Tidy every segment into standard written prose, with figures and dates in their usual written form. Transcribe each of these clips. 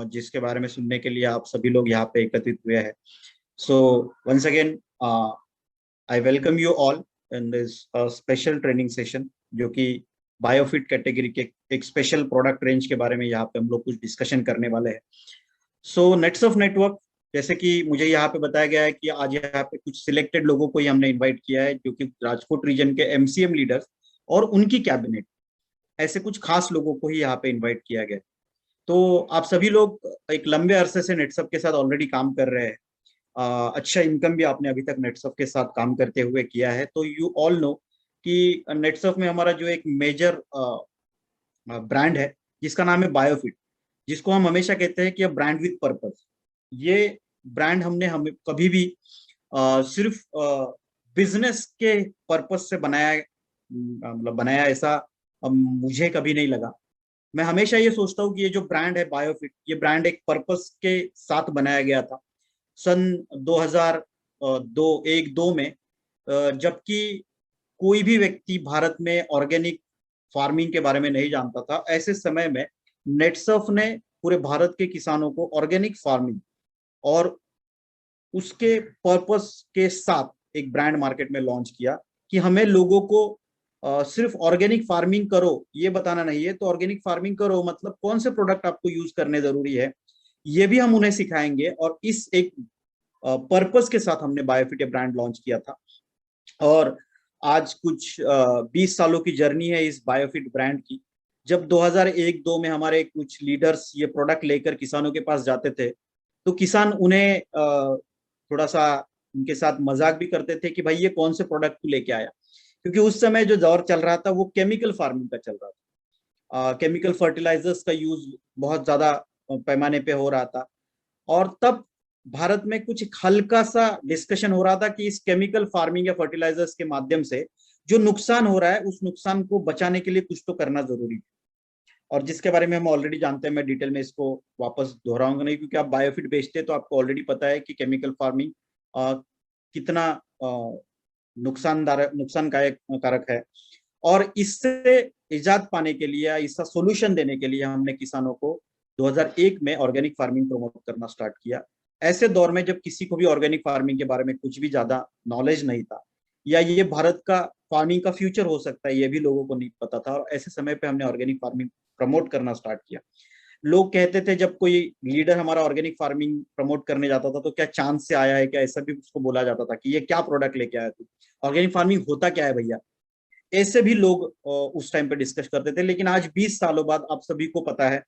जिसके बारे में सुनने के लिए आप सभी लोग यहाँ पे एकत्रित हुए हैं। So once again I welcome you all in this special training session, जो कि बायोफिट कैटेगरी के एक स्पेशल प्रोडक्ट रेंज के बारे में यहाँ पे हम लोग कुछ डिस्कशन करने वाले हैं। सो नेट्स ऑफ नेटवर्क, जैसे कि मुझे यहाँ पे बताया गया है कि आज यहाँ पे कुछ सिलेक्टेड लोगों को ही हमने इनवाइट किया है, जो कि राजकोट रीजन के एमसीएम लीडर्स और उनकी कैबिनेट, ऐसे कुछ खास लोगों को ही यहाँ पे इनवाइट किया गया है। तो आप सभी लोग एक लंबे अरसे से नेटसप के साथ ऑलरेडी काम कर रहे हैं। अच्छा इनकम भी आपने अभी तक नेटसप के साथ काम करते हुए किया है। तो यू ऑल नो कि नेटसप में हमारा जो एक मेजर ब्रांड है जिसका नाम है बायोफिट, जिसको हम हमेशा कहते हैं कि ब्रांड विथ पर्पस। ये ब्रांड हमें कभी भी सिर्फ बिजनेस के पर्पस से बनाया, मतलब बनाया ऐसा मुझे कभी नहीं लगा। मैं हमेशा ये सोचता हूँ कि ये जो ब्रांड है बायोफिट, ये ब्रांड एक पर्पस के साथ बनाया गया था सन 2002 में, जबकि कोई भी व्यक्ति भारत में ऑर्गेनिक फार्मिंग के बारे में नहीं जानता था। ऐसे समय में नेटसर्फ ने पूरे भारत के किसानों को ऑर्गेनिक फार्मिंग और उसके पर्पस के साथ एक ब्रांड मार्केट में लॉन्च किया कि हमें लोगों को सिर्फ ऑर्गेनिक फार्मिंग करो ये बताना नहीं है। तो ऑर्गेनिक फार्मिंग करो मतलब कौन से प्रोडक्ट आपको यूज करने जरूरी है, ये भी हम उन्हें सिखाएंगे। और इस एक पर्पस के साथ हमने बायोफिट ब्रांड लॉन्च किया था। और आज कुछ 20 सालों की जर्नी है इस बायोफिट ब्रांड की। जब 2001-2 में हमारे कुछ लीडर्स ये प्रोडक्ट लेकर किसानों के पास जाते थे, तो किसान उन्हें थोड़ा सा उनके साथ मजाक भी करते थे कि भाई ये कौन से प्रोडक्ट तू लेके आया, क्योंकि उस समय जो दौर चल रहा था वो केमिकल फार्मिंग का चल रहा था। केमिकल फर्टिलाइजर्स का यूज बहुत ज्यादा पैमाने पे हो रहा था। और तब भारत में कुछ हल्का सा डिस्कशन हो रहा था कि इस केमिकल फार्मिंग या फर्टिलाइजर्स के माध्यम से जो नुकसान हो रहा है उस नुकसान को बचाने के लिए कुछ तो करना जरूरी है। और जिसके बारे में हम ऑलरेडी जानते हैं, मैं डिटेल में इसको वापस दोहराऊंगा नहीं, क्योंकि आप बायोफिट बेचते हैं तो आपको ऑलरेडी पता है कि केमिकल फार्मिंग कितना नुकसानकारक कारक है। और इससे इजाद पाने के लिए, इसका सोल्यूशन देने के लिए हमने किसानों को 2001 में ऑर्गेनिक फार्मिंग प्रमोट करना स्टार्ट किया। ऐसे दौर में जब किसी को भी ऑर्गेनिक फार्मिंग के बारे में कुछ भी ज्यादा नॉलेज नहीं था, या ये भारत का फार्मिंग का फ्यूचर हो सकता है ये भी लोगों को नहीं पता था। और ऐसे समय पे हमने ऑर्गेनिक फार्मिंग प्रमोट करना स्टार्ट किया। लोग कहते थे, जब कोई लीडर हमारा ऑर्गेनिक फार्मिंग प्रमोट करने जाता था तो क्या चांस से आया है क्या, ऐसा भी उसको बोला जाता था कि ये क्या प्रोडक्ट लेके आया तू, ऑर्गेनिक फार्मिंग होता क्या है भैया। ऐसे भी लोग उस टाइम पे डिस्कस करते थे। लेकिन आज 20 सालों बाद आप सभी को पता है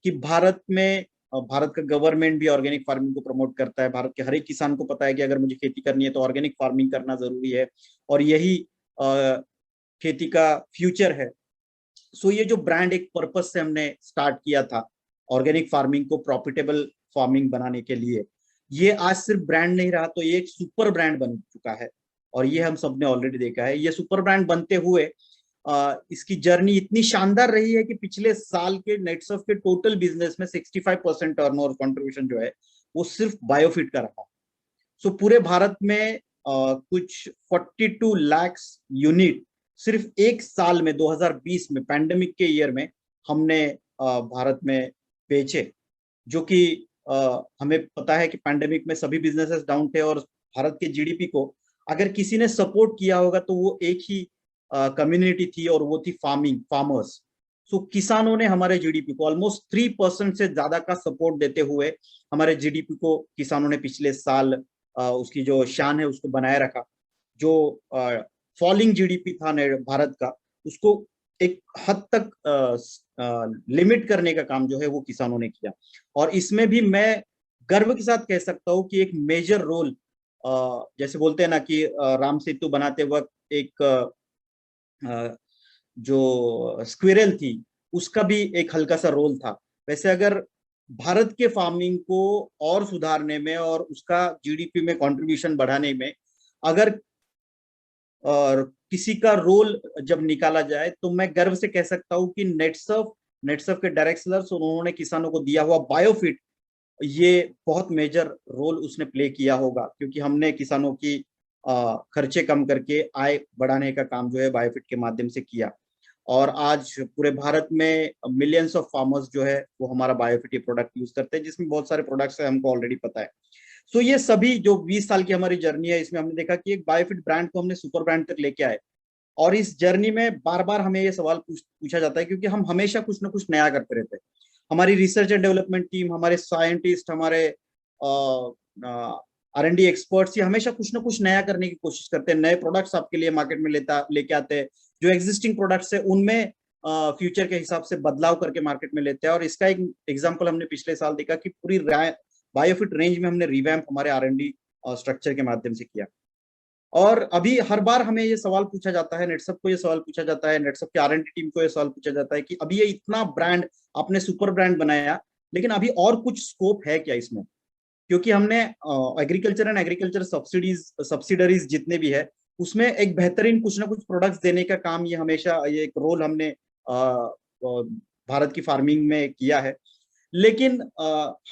कि भारत में भारत का गवर्नमेंट भी ऑर्गेनिक फार्मिंग को प्रमोट करता है। भारत के हर एक किसान को पता है कि अगर मुझे खेती करनी है तो ऑर्गेनिक फार्मिंग करना जरूरी है, और यही खेती का फ्यूचर है। सो ये जो ब्रांड एक पर्पस से हमने स्टार्ट किया था ऑर्गेनिक फार्मिंग को प्रॉफिटेबल फार्मिंग बनाने के लिए, ये आज सिर्फ ब्रांड नहीं रहा, तो ये एक सुपर ब्रांड बन चुका है। और ये हम सबने ऑलरेडी देखा है। ये सुपर ब्रांड बनते हुए इसकी जर्नी इतनी शानदार रही है कि पिछले साल के नेटसर्फ के टोटल बिजनेस में 65% टर्नओवर कंट्रीब्यूशन जो है वो सिर्फ बायोफिट का रहा। सो पूरे भारत में कुछ 42 लाख यूनिट सिर्फ एक साल में 2020 में पैंडेमिक के ईयर में हमने भारत में बेचे। जो कि हमें पता है कि पैंडेमिक में सभी बिजनेसेस डाउन थे, और भारत के जीडीपी को अगर किसी ने सपोर्ट किया होगा तो वो एक ही कम्युनिटी थी, और वो थी फार्मर्स। सो किसानों ने हमारे जीडीपी को ऑलमोस्ट 3% से ज्यादा का सपोर्ट देते हुए हमारे जीडीपी को किसानों ने पिछले साल उसकी जो शान है उसको बनाए रखा। जो फॉलिंग जीडीपी था भारत का, उसको एक हद तक लिमिट करने का काम जो है वो किसानों ने किया। और इसमें भी मैं गर्व के साथ कह सकता हूँ कि एक मेजर रोल, जैसे बोलते हैं ना कि राम सेतु बनाते वक्त एक जो स्क्विरल थी उसका भी एक हल्का सा रोल था। वैसे अगर भारत के फार्मिंग को और सुधारने में और उसका जीडीपी में कंट्रीब्यूशन बढ़ाने में अगर और किसी का रोल जब निकाला जाए, तो मैं गर्व से कह सकता हूं कि नेटसर्फ के डायरेक्ट सेलर्स, उन्होंने किसानों को दिया हुआ बायोफिट, ये बहुत मेजर रोल उसने प्ले किया होगा। क्योंकि हमने किसानों की खर्चे कम करके आय बढ़ाने का काम जो है बायोफिट के माध्यम से किया। और आज पूरे भारत में मिलियंस ऑफ फार्मर्स जो है वो हमारा बायोफिट प्रोडक्ट यूज करते हैं, जिसमें बहुत सारे प्रोडक्ट्स है हमको ऑलरेडी पता है। सो ये सभी जो 20 साल की हमारी जर्नी है, इसमें हमने देखा कि एक बायोफिट ब्रांड को हमने सुपर ब्रांड तक लेके आए। और इस जर्नी में बार बार हमें ये सवाल पूछा जाता है, क्योंकि हम हमेशा कुछ ना कुछ नया करते रहते हैं। हमारी रिसर्च एंड डेवलपमेंट टीम, हमारे साइंटिस्ट, हमारे R&D एक्सपर्ट्स, ये हमेशा कुछ ना कुछ नया करने की कोशिश करते हैं, नए प्रोडक्ट्स आपके लिए मार्केट में लेके आते हैं, जो एग्जिस्टिंग प्रोडक्ट्स है उनमें फ्यूचर के हिसाब से बदलाव करके मार्केट में लेते हैं। और इसका एक एग्जांपल हमने पिछले साल देखा कि पूरी बायोफिट रेंज में हमने रिवैम्प हमारे R&D स्ट्रक्चर के माध्यम से किया। और अभी हर बार हमें ये सवाल पूछा जाता है, नेटसप को ये सवाल पूछा जाता है, नेटसप के R&D टीम को ये सवाल पूछा जाता है कि अभी ये इतना ब्रांड आपने सुपर ब्रांड बनाया, लेकिन अभी और कुछ स्कोप है क्या इसमें? क्योंकि हमने एग्रीकल्चर एंड एग्रीकल्चर सब्सिडरीज जितने भी है, उसमें एक बेहतरीन कुछ ना कुछ प्रोडक्ट्स देने का काम, ये हमेशा ये एक रोल हमने भारत की फार्मिंग में किया है। लेकिन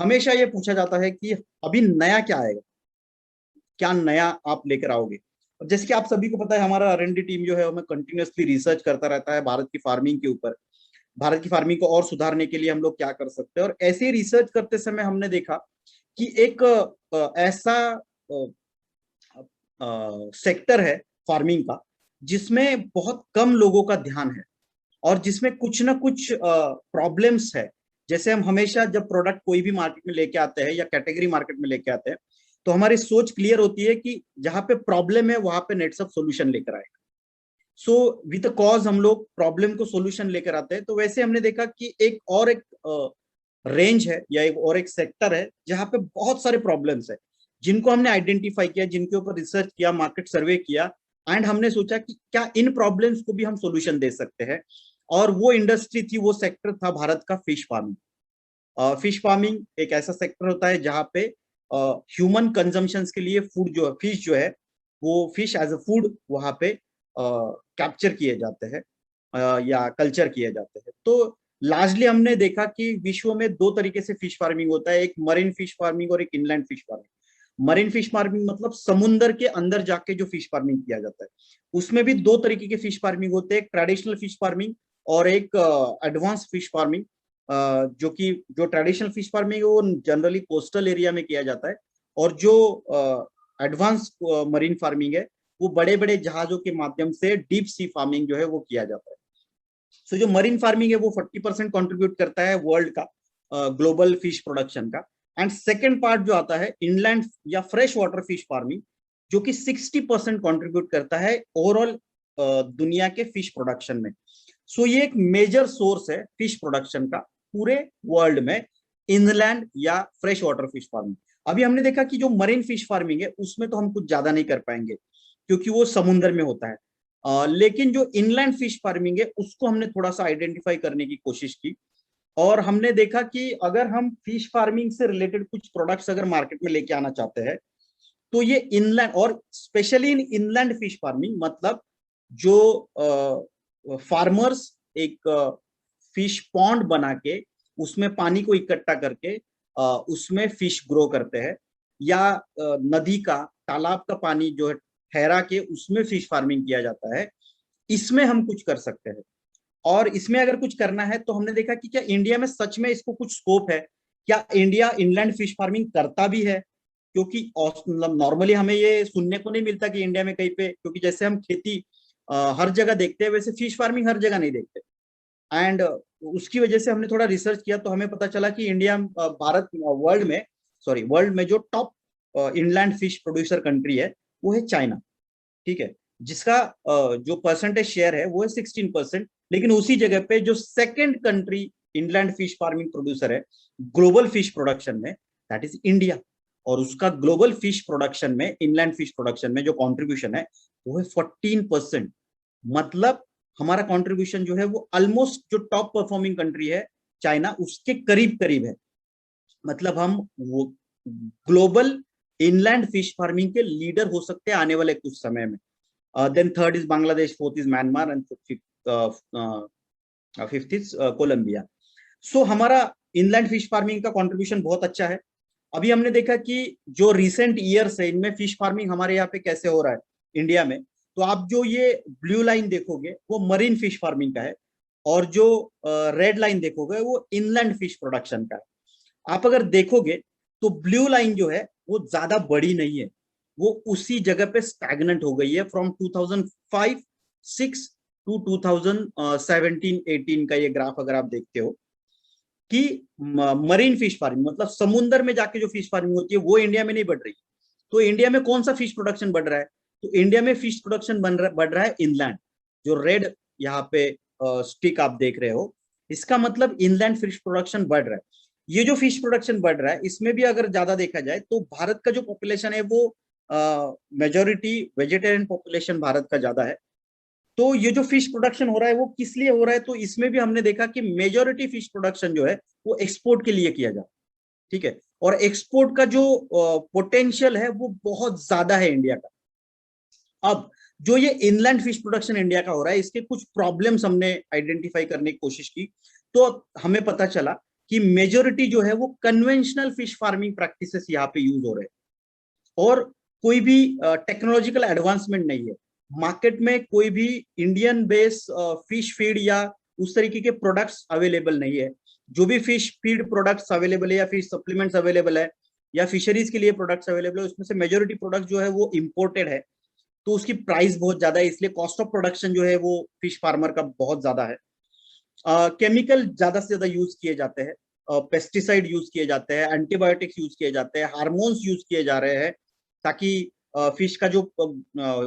हमेशा ये पूछा जाता है कि अभी नया क्या आएगा, क्या नया आप लेकर आओगे। जैसे कि आप सभी को पता है, हमारा R&D टीम जो है हमें कंटिन्यूअसली रिसर्च करता रहता है भारत की फार्मिंग के ऊपर, भारत की फार्मिंग को और सुधारने के लिए हम लोग क्या कर सकते हैं। और ऐसे ही रिसर्च करते समय हमने देखा कि एक ऐसा सेक्टर है फार्मिंग का जिसमें बहुत कम लोगों का ध्यान है और जिसमें कुछ ना कुछ प्रॉब्लम्स है। जैसे हम हमेशा जब प्रोडक्ट कोई भी मार्केट में लेके आते हैं या कैटेगरी मार्केट में लेके आते हैं, तो हमारी सोच क्लियर होती है कि जहां पे प्रॉब्लम है वहां पे नेटसप सॉल्यूशन लेकर आएगा। सो विद द कॉज हम लोग प्रॉब्लम को सॉल्यूशन लेकर आते हैं। तो वैसे हमने देखा कि एक रेंज है या एक सेक्टर है जहां पे बहुत सारे प्रॉब्लम्स है, जिनको हमने आइडेंटिफाई किया, जिनके ऊपर रिसर्च किया, मार्केट सर्वे किया, एंड हमने सोचा कि क्या इन प्रॉब्लम्स को भी हम सॉल्यूशन दे सकते हैं। और वो इंडस्ट्री थी, वो सेक्टर था भारत का फिश फार्मिंग। फिश फार्मिंग एक ऐसा सेक्टर होता है जहां पे ह्यूमन कंजम्पशन के लिए फूड जो फिश जो है वो फिश एज अ फूड वहां पे कैप्चर किए जाते हैं या कल्चर किए जाते हैं। तो लार्जली हमने देखा कि विश्व में दो तरीके से फिश फार्मिंग होता है, एक मरीन फिश फार्मिंग और एक inland fish farming. Marine fish farming मतलब समुद्र के अंदर जाके जो फिश फार्मिंग किया जाता है, उसमें भी दो तरीके के फिश फार्मिंग होते हैं, एक ट्रेडिशनल फिश फार्मिंग और एक एडवांस फिश फार्मिंग। जो ट्रेडिशनल फिश फार्मिंग है वो जनरली कोस्टल एरिया में किया जाता है, और जो एडवांस मरीन फार्मिंग है वो बड़े बड़े जहाजों के माध्यम से डीप सी फार्मिंग जो है वो किया जाता है। सो जो मरीन फार्मिंग है वो 40% कॉन्ट्रीब्यूट करता है वर्ल्ड का ग्लोबल फिश प्रोडक्शन का। एंड सेकेंड पार्ट जो आता है इनलैंड या फ्रेश वाटर फिश फार्मिंग, जो कि 60% कॉन्ट्रीब्यूट करता है ओवरऑल दुनिया के फिश प्रोडक्शन में। सो ये एक मेजर सोर्स है फिश प्रोडक्शन का पूरे वर्ल्ड में, इनलैंड या फ्रेश वाटर फिश फार्मिंग। अभी हमने देखा कि जो मरीन फिश फार्मिंग है उसमें तो हम कुछ ज्यादा नहीं कर पाएंगे क्योंकि वो समुद्र में होता है, लेकिन जो इनलैंड फिश फार्मिंग है उसको हमने थोड़ा सा आइडेंटिफाई करने की कोशिश की। और हमने देखा कि अगर हम फिश फार्मिंग से रिलेटेड कुछ प्रोडक्ट्स अगर मार्केट में लेके आना चाहते हैं, तो ये इनलैंड और specially in inland fish farming मतलब जो फार्मर्स एक फिश पॉन्ड बना के उसमें पानी को इकट्ठा करके उसमें फिश ग्रो करते हैं, या नदी का तालाब का पानी जो है ठहरा के उसमें फिश फार्मिंग किया जाता है, इसमें हम कुछ कर सकते हैं। और इसमें अगर कुछ करना है तो हमने देखा कि क्या इंडिया में सच में इसको कुछ स्कोप है, क्या इंडिया इनलैंड फिश फार्मिंग करता भी है। क्योंकि मतलब नॉर्मली हमें ये सुनने को नहीं मिलता कि इंडिया में कहीं पे, क्योंकि जैसे हम खेती हर जगह देखते हैं वैसे फिश फार्मिंग हर जगह नहीं देखते। एंड उसकी वजह से हमने थोड़ा रिसर्च किया तो हमें पता चला कि इंडिया भारत वर्ल्ड में जो top inland fish producer country है वो है चाइना, ठीक है, जिसका जो परसेंटेज शेयर है वो है 16%। लेकिन उसी जगह पे जो second country inland fish farming producer है ग्लोबल फिश प्रोडक्शन में, दैट इज इंडिया। और उसका ग्लोबल फिश प्रोडक्शन में, इनलैंड फिश प्रोडक्शन में जो कॉन्ट्रीब्यूशन है वो है 14%। मतलब हमारा कंट्रीब्यूशन जो है वो ऑलमोस्ट जो टॉप परफॉर्मिंग कंट्री है चाइना उसके करीब करीब है। मतलब हम वो ग्लोबल इनलैंड फिश फार्मिंग के लीडर हो सकते हैं आने वाले कुछ समय में। Then third is Bangladesh, fourth is Myanmar and fifth is Colombia. So हमारा इनलैंड फिश फार्मिंग का कंट्रीब्यूशन बहुत अच्छा है। अभी हमने देखा कि जो रिसेंट ईयर्स है इनमें फिश फार्मिंग हमारे यहाँ पे कैसे हो रहा है इंडिया में, तो आप जो ये ब्लू लाइन देखोगे वो मरीन फिश फार्मिंग का है, और जो रेड लाइन देखोगे वो इनलैंड फिश प्रोडक्शन का है। आप अगर देखोगे तो ब्लू लाइन जो है वो ज्यादा बड़ी नहीं है, वो उसी जगह पे स्टैग्नेंट हो गई है फ्रॉम 2005-6 टू 2017-18 का ये ग्राफ अगर आप देखते हो कि मरीन फिश फार्मिंग मतलब समुद्र में जाके जो फिश फार्मिंग होती है वो इंडिया में नहीं बढ़ रही। तो इंडिया में कौन सा फिश प्रोडक्शन बढ़ रहा है? तो इंडिया में फिश प्रोडक्शन बढ़ रहा है इनलैंड। जो रेड यहाँ पे स्टिक आप देख रहे हो, इसका मतलब इनलैंड फिश प्रोडक्शन बढ़ रहा है। ये जो फिश प्रोडक्शन बढ़ रहा है इसमें भी अगर ज्यादा देखा जाए तो भारत का जो पॉपुलेशन है वो मेजोरिटी वेजिटेरियन पॉपुलेशन भारत का ज्यादा है। तो ये जो फिश प्रोडक्शन हो रहा है वो किस लिए हो रहा है? तो इसमें भी हमने देखा कि मेजोरिटी फिश प्रोडक्शन जो है वो एक्सपोर्ट के लिए किया जाता है। ठीक है, और एक्सपोर्ट का जो पोटेंशियल है वो बहुत ज्यादा है इंडिया का। अब जो ये इनलैंड फिश प्रोडक्शन इंडिया का हो रहा है इसके कुछ प्रॉब्लम्स हमने आइडेंटिफाई करने की कोशिश की, तो हमें पता चला कि मेजोरिटी जो है वो कन्वेंशनल फिश फार्मिंग प्रैक्टिसेस यहाँ पे यूज हो रहे हैं और कोई भी टेक्नोलॉजिकल एडवांसमेंट नहीं है। मार्केट में कोई भी इंडियन बेस फिश फीड या उस तरीके के प्रोडक्ट्स अवेलेबल नहीं है। जो भी फिश फीड प्रोडक्ट्स अवेलेबल है या फिश सप्लीमेंट्स अवेलेबल है या फिशरीज के लिए प्रोडक्ट्स अवेलेबल है उसमें से मेजोरिटी प्रोडक्ट जो है वो इम्पोर्टेड है। तो उसकी प्राइस बहुत ज्यादा है, इसलिए कॉस्ट ऑफ प्रोडक्शन जो है वो फिश फार्मर का बहुत ज्यादा है। केमिकल ज्यादा से ज्यादा यूज किए जाते हैं, पेस्टिसाइड यूज किए जाते हैं, एंटीबायोटिक्स यूज किए जाते हैं, हार्मोन्स यूज किए जा रहे हैं ताकि फिश का जो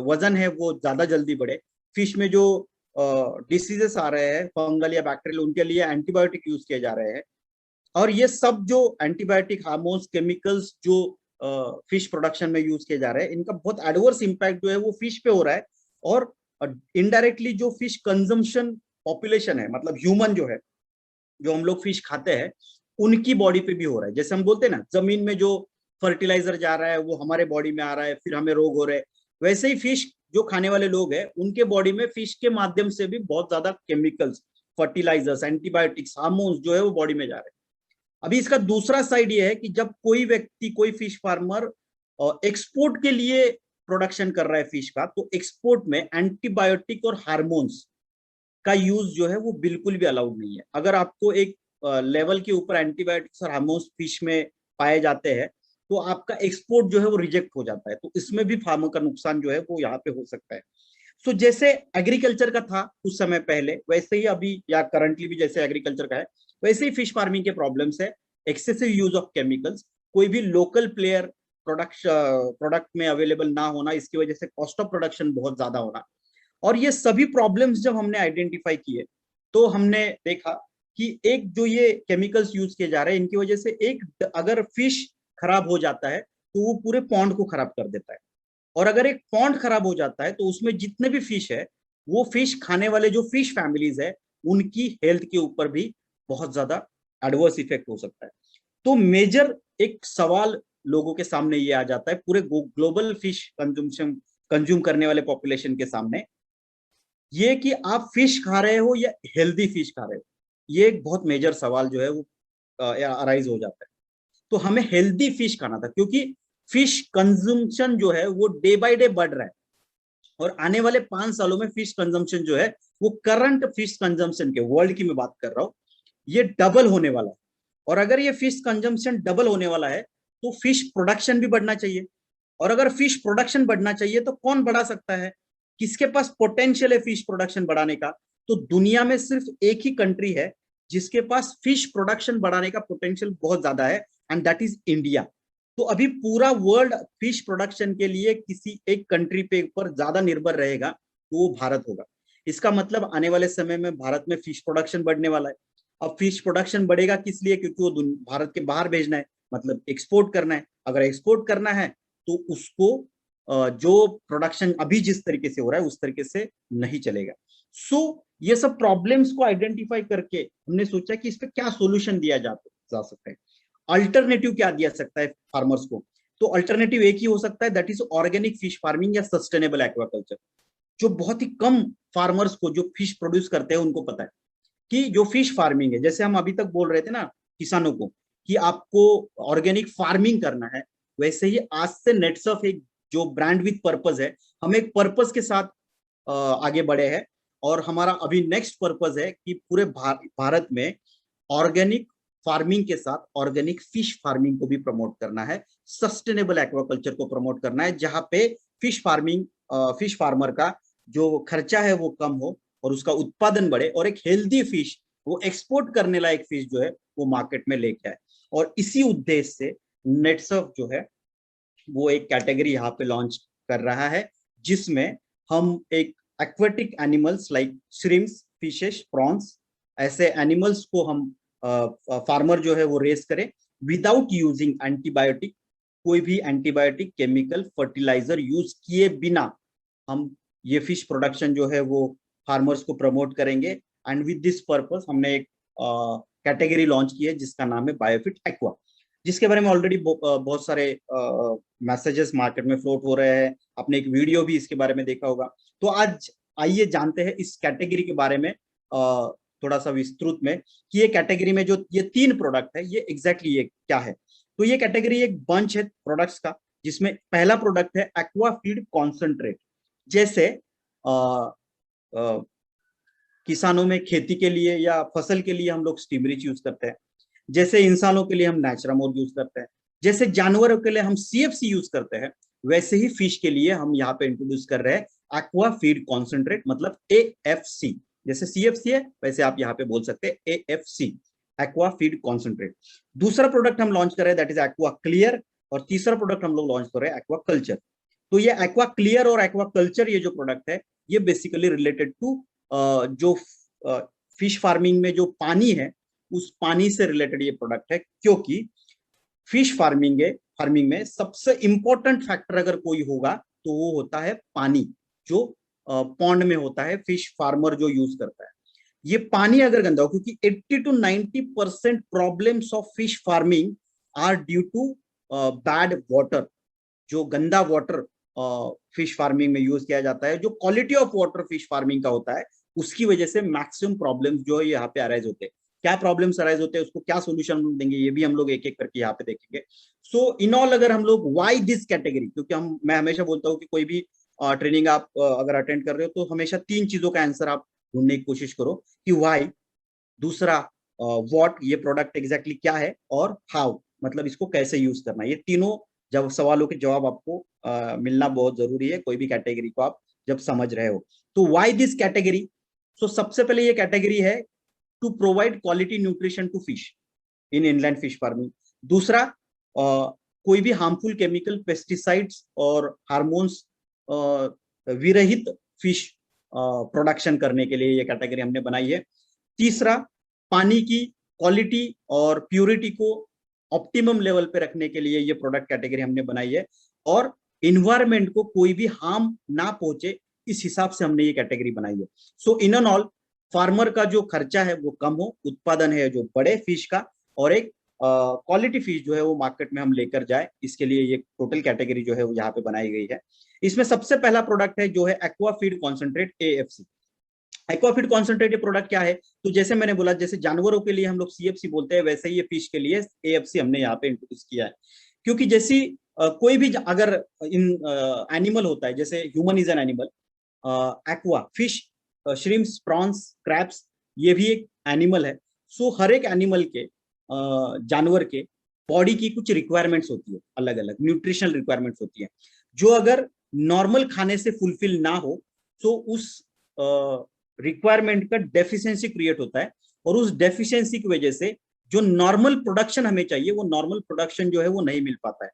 वजन है वो ज्यादा जल्दी बढ़े। फिश में जो डिसीजेस आ रहे हैं फंगल या बैक्टीरियल उनके लिए एंटीबायोटिक यूज किए जा रहे हैं। और ये सब जो एंटीबायोटिक हार्मोन्स केमिकल्स जो फिश प्रोडक्शन में यूज किए जा रहे हैं इनका बहुत एडवर्स इम्पैक्ट जो है वो फिश पे हो रहा है। और इनडायरेक्टली जो फिश कंजम्पशन पॉपुलेशन है मतलब ह्यूमन जो है जो हम लोग फिश खाते हैं उनकी बॉडी पे भी हो रहा है। जैसे हम बोलते हैं ना जमीन में जो फर्टिलाइजर जा रहा है वो हमारे बॉडी में आ रहा है फिर हमें रोग हो रहे हैं, वैसे ही फिश जो खाने वाले लोग हैं उनके बॉडी में फिश के माध्यम से भी बहुत ज्यादा केमिकल्स फर्टिलाइजर्स एंटीबायोटिक्स हार्मोन्स जो है वो बॉडी में जा रहे हैं। अभी इसका दूसरा साइड ये है कि जब कोई व्यक्ति कोई फिश फार्मर एक्सपोर्ट के लिए प्रोडक्शन कर रहा है फिश का, तो एक्सपोर्ट में एंटीबायोटिक और हार्मोन्स का यूज जो है वो बिल्कुल भी अलाउड नहीं है। अगर आपको एक लेवल के ऊपर एंटीबायोटिक्स और हार्मोन्स फिश में पाए जाते हैं तो आपका एक्सपोर्ट जो है वो रिजेक्ट हो जाता है। तो इसमें भी फार्मर का नुकसान जो है वो यहाँ पे हो सकता है। सो जैसे एग्रीकल्चर का था कुछ समय पहले वैसे ही अभी या करंटली भी जैसे एग्रीकल्चर का है वैसे ही फिश फार्मिंग के प्रॉब्लम्स है। एक्सेसिव यूज ऑफ केमिकल्स, कोई भी लोकल प्लेयर प्रोडक्ट में अवेलेबल ना होना, इसकी वजह से कॉस्ट ऑफ प्रोडक्शन बहुत ज्यादा होना। और ये सभी प्रॉब्लम्स जब हमने आइडेंटिफाई किए तो हमने देखा कि एक जो ये केमिकल्स यूज किए जा रहे हैं इनकी वजह से एक अगर फिश खराब हो जाता है तो वो पूरे पॉन्ड को खराब कर देता है। और अगर एक पॉन्ड खराब हो जाता है तो उसमें जितने भी फिश है वो फिश खाने वाले जो फिश फैमिलीज है उनकी हेल्थ के ऊपर भी बहुत ज्यादा एडवर्स इफेक्ट हो सकता है। तो मेजर एक सवाल लोगों के सामने ये आ जाता है पूरे ग्लोबल फिश कंज्यूम करने वाले पॉपुलेशन के सामने, ये कि आप फिश खा रहे हो या हेल्दी फिश खा रहे हो। ये एक बहुत मेजर सवाल जो है वो अराइज हो जाता है। तो हमें हेल्दी फिश खाना था क्योंकि फिश कंजम्पशन जो है वो डे बाय डे बढ़ रहा है और आने वाले 5 सालों में फिश कंजम्पशन जो है वो करंट फिश कंजम्पशन के वर्ल्ड की मैं बात कर रहा हूँ ये डबल होने वाला है। और अगर ये फिश कंजम्पशन डबल होने वाला है तो फिश प्रोडक्शन भी बढ़ना चाहिए। और अगर फिश प्रोडक्शन बढ़ना चाहिए तो कौन बढ़ा सकता है, किसके पास पोटेंशियल है फिश प्रोडक्शन बढ़ाने का? तो दुनिया में सिर्फ एक ही कंट्री है जिसके पास फिश प्रोडक्शन बढ़ाने का पोटेंशियल बहुत ज्यादा है एंड दैट इज इंडिया। तो अभी पूरा वर्ल्ड फिश प्रोडक्शन के लिए किसी एक कंट्री पे ऊपर ज्यादा निर्भर रहेगा तो वो भारत होगा। इसका मतलब आने वाले समय में भारत में फिश प्रोडक्शन बढ़ने वाला है। अब फिश प्रोडक्शन बढ़ेगा किस लिए? क्योंकि वो भारत के बाहर भेजना है, मतलब एक्सपोर्ट करना है। अगर एक्सपोर्ट करना है तो उसको जो प्रोडक्शन अभी जिस तरीके से हो रहा है उस तरीके से नहीं चलेगा। सो ये सब प्रॉब्लम्स को आइडेंटिफाई करके हमने सोचा कि इस पे क्या सोल्यूशन दिया जा सकता है, अल्टरनेटिव क्या दिया सकता है फार्मर्स को। तो अल्टरनेटिव एक ही हो सकता है, that is organic fish farming या सस्टेनेबल एक्वाकल्चर। जो बहुत ही कम फार्मर्स को जो फिश प्रोड्यूस करते हैं उनको पता है कि जो फिश फार्मिंग है, जैसे हम अभी तक बोल रहे थे ना किसानों को कि आपको ऑर्गेनिक फार्मिंग करना है, वैसे ही आज से नेटसर्फ एक जो ब्रांड विथ पर्पस है, हम एक पर्पस के साथ आगे बढ़े हैं और हमारा अभी नेक्स्ट पर्पस है कि पूरे भारत में ऑर्गेनिक फार्मिंग के साथ ऑर्गेनिक फिश फार्मिंग को भी प्रमोट करना है, सस्टेनेबल एक्वाकल्चर को प्रमोट करना है, जहां पे फिश फार्मर का जो खर्चा है वो कम हो और उसका उत्पादन बढ़े और एक हेल्दी फिश, वो एक्सपोर्ट करने लायक फिश जो है वो मार्केट में लेके आए। और इसी उद्देश्य से नेटसर्फ जो है वो एक कैटेगरी यहाँ पे लॉन्च कर रहा है, जिसमें हम एक aquatic animals like shrimps, fishes, prawns, ऐसे एनिमल्स को हम फार्मर जो है वो रेस करें विदाउट यूजिंग एंटीबायोटिक, कोई भी एंटीबायोटिक, केमिकल, फर्टिलाइजर यूज किए बिना हम ये फिश प्रोडक्शन जो है वो फार्मर्स को प्रमोट करेंगे। एंड विद दिस पर्पस हमने एक कैटेगरी लॉन्च की है जिसका नाम है बायोफिट एक्वा, जिसके बारे में ऑलरेडी बहुत सारे मैसेजेस मार्केट में फ्लोट हो रहे हैं। आपने एक वीडियो भी इसके बारे में देखा होगा। तो आज आइए जानते हैं इस कैटेगरी के बारे में थोड़ा सा विस्तृत में, कि ये कैटेगरी में जो ये 3 प्रोडक्ट है ये एग्जैक्टली ये क्या है। तो ये कैटेगरी एक बंच है प्रोडक्ट्स का, जिसमें पहला प्रोडक्ट है एक्वा फीड कॉन्सेंट्रेट। जैसे किसानों में खेती के लिए या फसल के लिए हम लोग स्टीमरिच यूज करते हैं, जैसे इंसानों के लिए हम नेचुरामोर यूज करते हैं, जैसे जानवरों के लिए हम सीएफसी यूज करते हैं, वैसे ही फिश के लिए हम यहाँ पे इंट्रोड्यूस कर रहे हैं एक्वा फीड कॉन्सेंट्रेट, मतलब एएफसी। जैसे सीएफसी है वैसे आप यहाँ पे बोल सकते हैं एएफसी, एक्वा फीड कॉन्सेंट्रेट। दूसरा प्रोडक्ट हम लॉन्च कर रहे हैं दैट इज एक्वा क्लियर, और तीसरा प्रोडक्ट हम लोग लॉन्च कर रहे हैं एक्वा कल्चर। तो ये एक्वा क्लियर और एक्वा कल्चर ये जो प्रोडक्ट है ये बेसिकली रिलेटेड टू जो फिश फार्मिंग में जो पानी है उस पानी से रिलेटेड ये प्रोडक्ट है, क्योंकि फिश फार्मिंग में सबसे इंपॉर्टेंट फैक्टर अगर कोई होगा तो वो होता है पानी, जो पॉन्ड में होता है, फिश फार्मर जो यूज करता है। ये पानी अगर गंदा हो, क्योंकि 80 to 90% problems of fish farming are due to bad water. जो गंदा वाटर फिश फार्मिंग में यूज किया जाता है, जो quality of water fish farming का होता है, उसकी वजह से मैक्सिमम प्रॉब्लम्स जो है यहाँ पे अराइज होते हैं। क्या प्रॉब्लम्स अराइज होते हैं, उसको क्या सोल्यूशन देंगे, ये भी हम लोग एक एक करके यहाँ पे देखेंगे। सो इन ऑल अगर हम लोग व्हाई दिस कैटेगरी, क्योंकि मैं हमेशा बोलता हूँ कि कोई भी ट्रेनिंग आप अगर अटेंड कर रहे हो तो हमेशा 3 चीजों का आंसर आप ढूंढने की कोशिश करो, कि व्हाई, दूसरा व्हाट, ये प्रोडक्ट एग्जैक्टली क्या है, और हाउ, मतलब इसको कैसे यूज करना है। ये तीनों जब सवालों के जवाब आपको मिलना बहुत जरूरी है कोई भी कैटेगरी को आप जब समझ रहे हो। तो व्हाई दिस कैटेगरी, सो सबसे पहले ये कैटेगरी है to provide quality nutrition to fish in inland fish farming. दूसरा, कोई भी हार्मफुल केमिकल, पेस्टिसाइड्स और हार्मोन्स विरहित फिश प्रोडक्शन करने के लिए ये कैटेगरी हमने बनाई है। तीसरा, पानी की क्वालिटी और प्यूरिटी को ऑप्टिमम लेवल पे रखने के लिए ये प्रोडक्ट कैटेगरी हमने बनाई है, और इन्वायरमेंट को कोई भी हार्म ना पहुंचे इस हिसाब से हमने ये कैटेगरी बनाई है। सो इन एंड ऑल, फार्मर का जो खर्चा है वो कम हो, उत्पादन है जो बड़े फिश का, और एक क्वालिटी फिश जो है वो मार्केट में हम लेकर जाए, इसके लिए ये टोटल कैटेगरी जो है वो यहाँ पे बनाई गई है। इसमें सबसे पहला प्रोडक्ट है जो है aqua feed concentrate AFC. Aqua feed concentrate product क्या है, तो जैसे मैंने बोला, जैसे जानवरों के लिए हम लोग सीएफसी बोलते हैं, वैसे ही ये फिश के लिए एएफसी हमने यहाँ पे इंट्रोड्यूस किया है। क्योंकि जैसी कोई भी अगर इन एनिमल होता है, जैसे human is an animal, aqua fish, shrimps, prawns, crabs, ये भी एक एनिमल है। सो हर एक एनिमल के जानवर के बॉडी की कुछ रिक्वायरमेंट्स होती है, अलग अलग न्यूट्रिशनल रिक्वायरमेंट्स होती है, जो अगर नॉर्मल खाने से फुलफिल ना हो तो उस रिक्वायरमेंट का डेफिशिएंसी क्रिएट होता है, और उस डेफिशिएंसी की वजह से जो नॉर्मल प्रोडक्शन हमें चाहिए वो नॉर्मल प्रोडक्शन जो है वो नहीं मिल पाता है।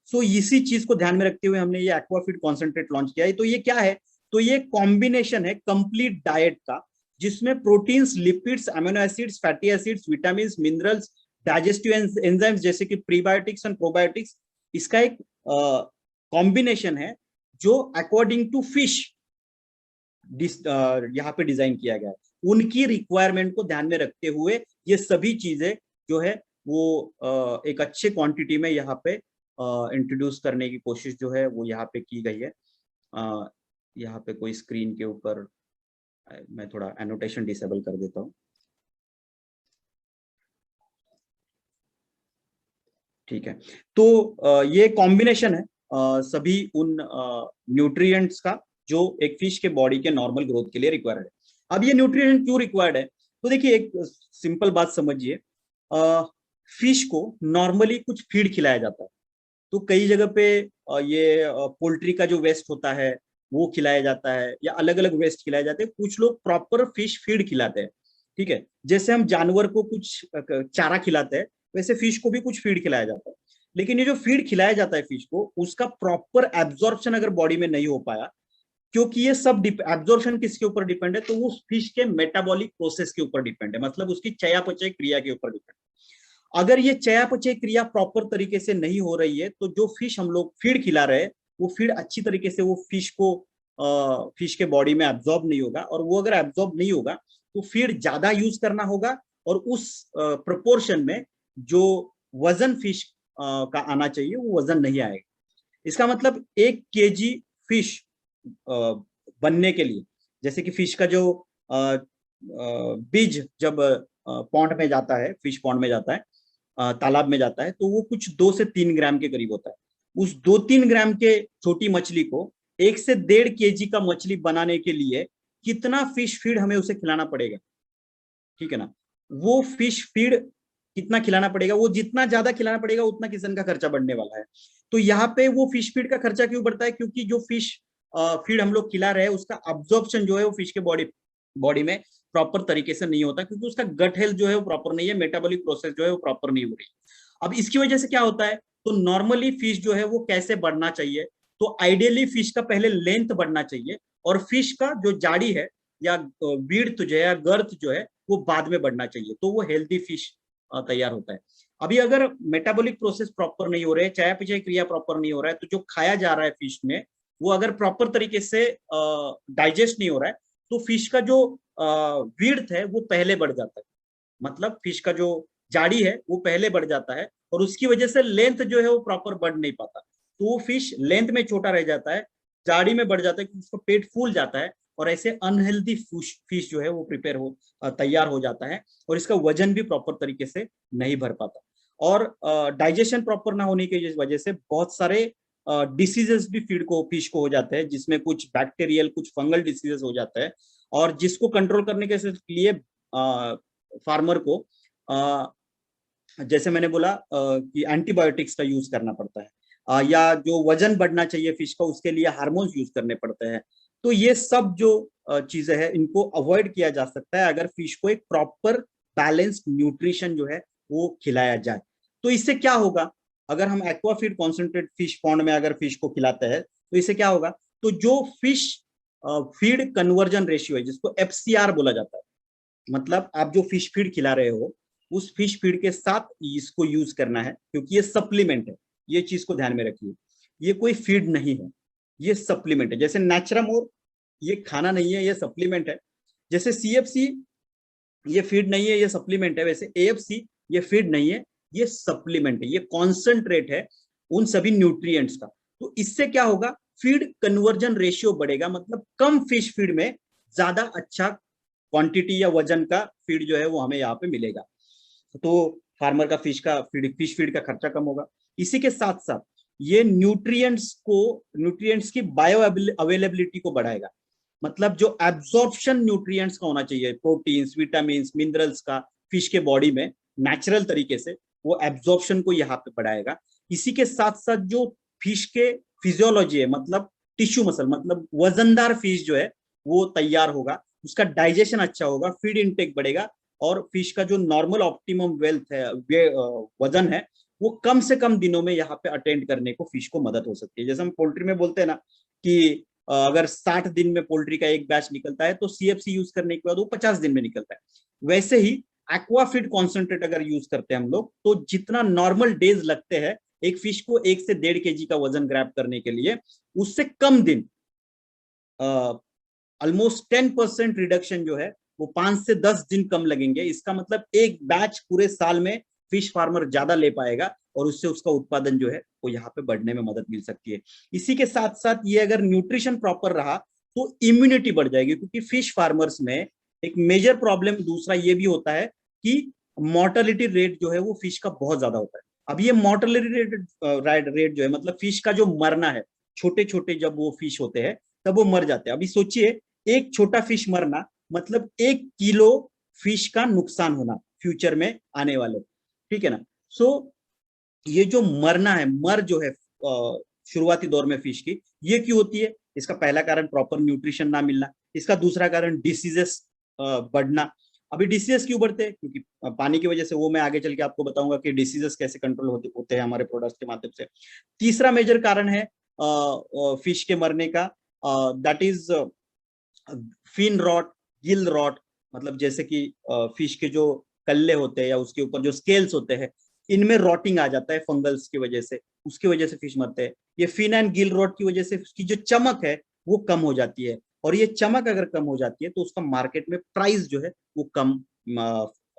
सो इसी चीज को ध्यान में रखते हुए हमने ये एक्वा फीड कॉन्सेंट्रेट लॉन्च किया है। तो ये क्या है, तो ये कॉम्बिनेशन है कंप्लीट डाइट का, जिसमें proteins, lipids, amino acids, fatty acids, vitamin, minerals, digestive enzymes जैसे कि प्रीबायोटिक्स एंड प्रोबायोटिक्स, इसका एक कॉम्बिनेशन है जो अकॉर्डिंग टू फिश यहाँ पे डिजाइन किया गया है। उनकी रिक्वायरमेंट को ध्यान में रखते हुए ये सभी चीजें जो है वो एक अच्छे क्वांटिटी में यहाँ पे इंट्रोड्यूस करने की कोशिश जो है वो यहाँ पे की गई है। यहाँ पे कोई स्क्रीन के ऊपर मैं थोड़ा एनोटेशन डिसेबल कर देता हूँ, ठीक है। तो ये कॉम्बिनेशन है सभी उन न्यूट्रिएंट्स का जो एक फिश के बॉडी के नॉर्मल ग्रोथ के लिए रिक्वायर्ड है। अब ये न्यूट्रिशन क्यों रिक्वायर्ड है? तो देखिए एक सिंपल बात समझिए, फिश को नॉर्मली कुछ फीड खिलाया जाता है। तो कई जगह पे ये पोल्ट्री का जो वेस्ट होता है वो खिलाया जाता है, या अलग अलग वेस्ट खिलाए जाते हैं। कुछ लोग प्रॉपर फिश फीड खिलाते हैं, ठीक है। जैसे हम जानवर को कुछ चारा खिलाते हैं, वैसे फिश को भी कुछ फीड खिलाया जाता है। लेकिन ये जो फीड खिलाया जाता है फिश को, उसका प्रॉपर एब्जॉर्प्शन अगर बॉडी में नहीं हो पाया, क्योंकि ये सब एब्जॉर्प्शन किसके ऊपर डिपेंड है, तो वो फिश के मेटाबॉलिक प्रोसेस के ऊपर डिपेंड है, मतलब उसकी चयापचय क्रिया के ऊपर डिपेंड है। अगर ये चयापचय क्रिया प्रॉपर तरीके से नहीं हो रही है, तो जो फिश हम लोग फीड खिला रहे हैं, वो फीड अच्छी तरीके से वो फिश को फिश के बॉडी में एब्जॉर्ब नहीं होगा। और वो अगर एब्जॉर्ब नहीं होगा तो फीड ज्यादा यूज करना होगा, और उस प्रोपोर्शन में जो वजन फिश का आना चाहिए वो वजन नहीं आएगा। इसका मतलब 1 kg फिश बनने के लिए, जैसे कि फिश का जो बीज जब पॉन्ड में जाता है, फिश पॉन्ड में जाता है, तालाब में जाता है, तो वो कुछ 2 से 3 ग्राम के करीब होता है। उस 2-3 ग्राम के छोटी मछली को 1 से 1.5 kg का मछली बनाने के लिए कितना फिश फीड हमें उसे खिलाना पड़ेगा, ठीक है ना। वो फिश फीड कितना खिलाना पड़ेगा, वो जितना ज्यादा खिलाना पड़ेगा उतना किसान का खर्चा बढ़ने वाला है। तो यहाँ पे वो फिश फीड का खर्चा क्यों बढ़ता है, क्योंकि जो फिश फीड हम लोग खिला रहे हैं उसका अब्जॉर्प्शन जो है वो फिश के बॉडी बॉडी में प्रॉपर तरीके से नहीं होता, क्योंकि उसका गट हेल्थ जो है वो प्रॉपर नहीं है, मेटाबॉलिक प्रोसेस जो है वो प्रॉपर नहीं हो रही। अब इसकी वजह से क्या होता है, तो नॉर्मली फिश जो है वो कैसे बढ़ना चाहिए, तो आइडियली फिश का पहले लेंथ बढ़ना चाहिए, और फिश का जो जाड़ी है या विड्थ जो है या गर्थ जो है वो बाद में बढ़ना चाहिए, तो वो हेल्दी फिश तैयार होता है। अभी अगर मेटाबॉलिक प्रोसेस प्रॉपर नहीं हो रहे, चयापचय क्रिया प्रॉपर नहीं हो रहा है, तो जो खाया जा रहा है फिश में वो अगर प्रॉपर तरीके से डाइजेस्ट नहीं हो रहा है, तो फिश का जो विड्थ है वो पहले बढ़ जाता है, मतलब फिश का जो जाड़ी है वो पहले बढ़ जाता है, और उसकी वजह से लेंथ जो है वो प्रॉपर बढ़ नहीं पाता। तो वो फिश लेंथ में छोटा रह जाता है, जाड़ी में बढ़ जाता है, क्योंकि उसका पेट फूल जाता है, और ऐसे अनहेल्दी फिश जो है वो प्रिपेयर हो तैयार हो जाता है, और इसका वजन भी प्रॉपर तरीके से नहीं भर पाता। और डाइजेशन प्रॉपर ना होने की वजह से बहुत सारे डिसीजेस भी फिश को हो जाते हैं, जिसमें कुछ बैक्टीरियल कुछ फंगल डिसीजेस हो जाते हैं, और जिसको कंट्रोल करने के लिए फार्मर को जैसे मैंने बोला कि एंटीबायोटिक्स का यूज करना पड़ता है, या जो वजन बढ़ना चाहिए फिश का उसके लिए हार्मोन्स यूज करने पड़ते हैं। तो ये सब जो चीजें हैं इनको अवॉइड किया जा सकता है अगर फिश को एक प्रॉपर बैलेंस्ड न्यूट्रिशन जो है वो खिलाया जाए। तो इससे क्या होगा, अगर हम aqua feed concentrate fish pond में अगर फिश को खिलाते हैं तो इससे क्या होगा, तो जो फिश फीड कन्वर्जन रेशियो है जिसको FCR बोला जाता है, मतलब आप जो फिश फीड खिला रहे हो उस फिश फीड के साथ इसको यूज करना है, क्योंकि ये सप्लीमेंट है। ये चीज को ध्यान में रखिए, ये कोई फीड नहीं है, ये सप्लीमेंट है। जैसे नेचुरामोर ये खाना नहीं है, ये सप्लीमेंट है। जैसे CFC ये फीड नहीं है, ये सप्लीमेंट है, वैसे AFC ये फीड नहीं है, ये सप्लीमेंट है, ये कॉन्सेंट्रेट है उन सभी न्यूट्रिएंट्स का। तो इससे क्या होगा, फीड कन्वर्जन रेशियो बढ़ेगा, मतलब कम फिश फीड में ज्यादा अच्छा क्वांटिटी या वजन का फीड जो है वो हमें यहाँ पे मिलेगा। तो फार्मर का फिश फीड का खर्चा कम होगा। इसी के साथ साथ ये न्यूट्रिएंट्स की बायो अवेलेबिलिटी को बढ़ाएगा, मतलब जो एब्जॉर्प्शन न्यूट्रिएंट्स का होना चाहिए, प्रोटीन्स विटामिन मिनरल्स का फिश के बॉडी में नेचुरल तरीके से, वो एब्जॉर्प्शन को यहाँ पे बढ़ाएगा। इसी के साथ साथ जो फिश के फिजियोलॉजी है, मतलब टिश्यू मसल, मतलब वजनदार फिश जो है वो तैयार होगा, उसका डाइजेशन अच्छा होगा, फीड इनटेक बढ़ेगा, और फिश का जो नॉर्मल ऑप्टिमम वेल्थ है वजन है वो कम से कम दिनों में यहाँ पे अटेंड करने को फिश को मदद हो सकती है। जैसे हम पोल्ट्री में बोलते हैं ना कि अगर 60 दिन में पोल्ट्री का एक बैच निकलता है तो CFC यूज करने के बाद वो 50 दिन में निकलता है। वैसे ही एक्वाफीड कॉन्सेंट्रेट अगर यूज करते हैं हम लोग, तो जितना नॉर्मल डेज लगते हैं एक फिश को 1 से 1.5 kg का वजन ग्रैब करने के लिए, उससे कम दिन, ऑलमोस्ट 10% रिडक्शन जो है वो 5 से 10 दिन कम लगेंगे। इसका मतलब एक बैच पूरे साल में फिश फार्मर ज्यादा ले पाएगा, और उससे उसका उत्पादन जो है वो यहाँ पे बढ़ने में मदद मिल सकती है। इसी के साथ साथ ये अगर न्यूट्रिशन प्रॉपर रहा तो इम्यूनिटी बढ़ जाएगी, क्योंकि फिश फार्मर्स में एक मेजर प्रॉब्लम दूसरा ये भी होता है कि मोर्टेलिटी रेट जो है वो फिश का बहुत ज्यादा होता है। अब ये मोर्टेलिटी रेट जो है, मतलब फिश का जो मरना है, छोटे छोटे जब वो फिश होते हैं तब वो मर जाते हैं। अभी सोचिए एक छोटा फिश मरना मतलब 1 किलो फिश का नुकसान होना फ्यूचर में आने वाले, ठीक है ना। सो ये जो मरना है, मर जो है शुरुआती दौर में फिश की, ये क्यों होती है? इसका पहला कारण प्रॉपर न्यूट्रिशन ना मिलना, इसका दूसरा कारण डिसीजेस बढ़ना। अभी डिसीजेस क्यों बढ़ते हैं? क्योंकि पानी की वजह से, वो मैं आगे चल के आपको बताऊंगा कि डिसीजेस कैसे कंट्रोल होते हैं हमारे प्रोडक्ट्स के माध्यम से। तीसरा मेजर कारण है फिश के मरने का, that is fin rot, gill rot. मतलब जैसे कि फिश के जो कल्ले होते हैं या उसके ऊपर जो स्केल्स होते हैं, इनमें रॉटिंग आ जाता है फंगल्स की वजह से, उसकी वजह से फिश मरते हैं। ये फिन एंड गिल रॉट की वजह से उसकी जो चमक है वो कम हो जाती है, और ये चमक अगर कम हो जाती है तो उसका मार्केट में प्राइस जो है वो कम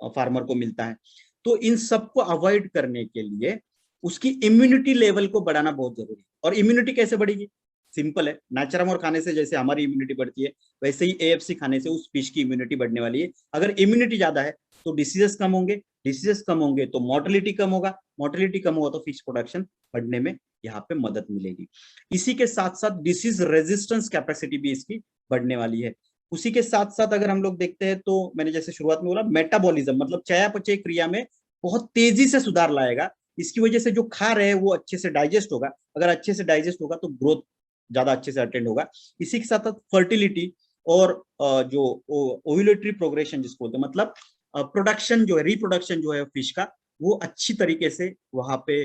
फार्मर को मिलता है। तो इन सबको अवॉइड करने के लिए उसकी इम्यूनिटी लेवल को बढ़ाना बहुत जरूरी है। और इम्यूनिटी कैसे बढ़ेगी? सिंपल है, नाचरामोर खाने से जैसे हमारी इम्यूनिटी बढ़ती है, वैसे ही एएफसी खाने से उस फिश की इम्यूनिटी बढ़ने वाली है। अगर इम्यूनिटी ज्यादा है तो डिसीजेस कम होंगे, डिसीजेस कम होंगे तो मोर्टेलिटी कम होगा, मोर्टेलिटी कम होगा तो फिश प्रोडक्शन बढ़ने में यहाँ पे मदद मिलेगी। इसी के साथ साथ डिसीज रेजिस्टेंस कैपेसिटी भी इसकी बढ़ने वाली है। उसी के साथ साथ अगर हम लोग देखते हैं तो मैंने जैसे शुरुआत में बोला, मेटाबॉलिज्म मतलब चयापचय क्रिया में बहुत तेजी से सुधार लाएगा। इसकी वजह से जो खा रहे हैं वो अच्छे से डाइजेस्ट होगा, अगर अच्छे से डाइजेस्ट होगा तो ग्रोथ ज्यादा अच्छे से अटेंड होगा। इसी के साथ साथ फर्टिलिटी और जो ओव्यूलेटरी प्रोग्रेशन जिसको बोलते हैं, मतलब प्रोडक्शन जो है, रिप्रोडक्शन जो है फिश का, वो अच्छी तरीके से वहां पे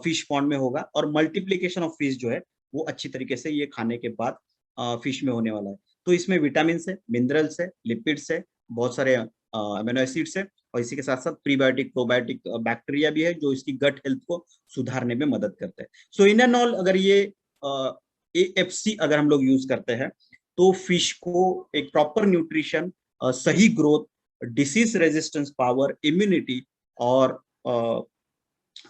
फिश पॉन्ड में होगा, और मल्टीप्लीकेशन ऑफ फिश जो है वो अच्छी तरीके से ये खाने के बाद फिश में होने वाला है। तो इसमें विटामिन है, मिनरल्स है, लिपिड्स है, बहुत सारे अमीनो एसिड्स है, और इसी के साथ साथ प्रीबायोटिक प्रोबायोटिक बैक्टीरिया भी है जो इसकी गट हेल्थ को सुधारने में मदद करते हैं। सो इन एंड ऑल अगर ये एएफसी अगर हम लोग यूज करते हैं तो फिश को एक प्रॉपर न्यूट्रिशन, सही growth, disease resistance power, immunity और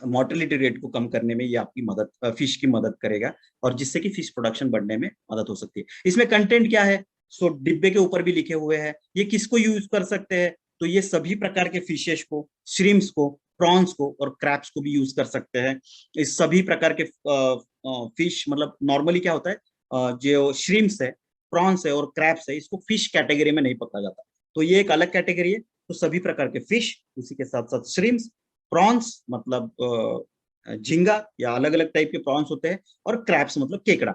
मोर्टेलिटी रेट को कम करने में ये आपकी मदद, फिश की मदद करेगा, और जिससे कि फिश प्रोडक्शन बढ़ने में मदद हो सकती है। इसमें कंटेंट क्या है? सो डिब्बे के ऊपर भी लिखे हुए हैं। ये किसको यूज कर सकते हैं? तो ये सभी प्रकार के फिशेस को, श्रिम्स को, प्रॉन्स को और क्रैब्स को भी यूज कर सकते हैं। इस सभी प्रकार के फिश, मतलब नॉर्मली क्या होता है, जो श्रिम्स है, प्रॉन्स है और क्रैब्स है, इसको फिश कैटेगरी में नहीं पकड़ा जाता, तो ये एक अलग कैटेगरी है। तो सभी प्रकार के फिश, उसी के साथ साथ श्रिम्स, प्रॉन्स मतलब झींगा या अलग अलग टाइप के प्रॉन्स होते हैं, और क्रैब्स मतलब केकड़ा,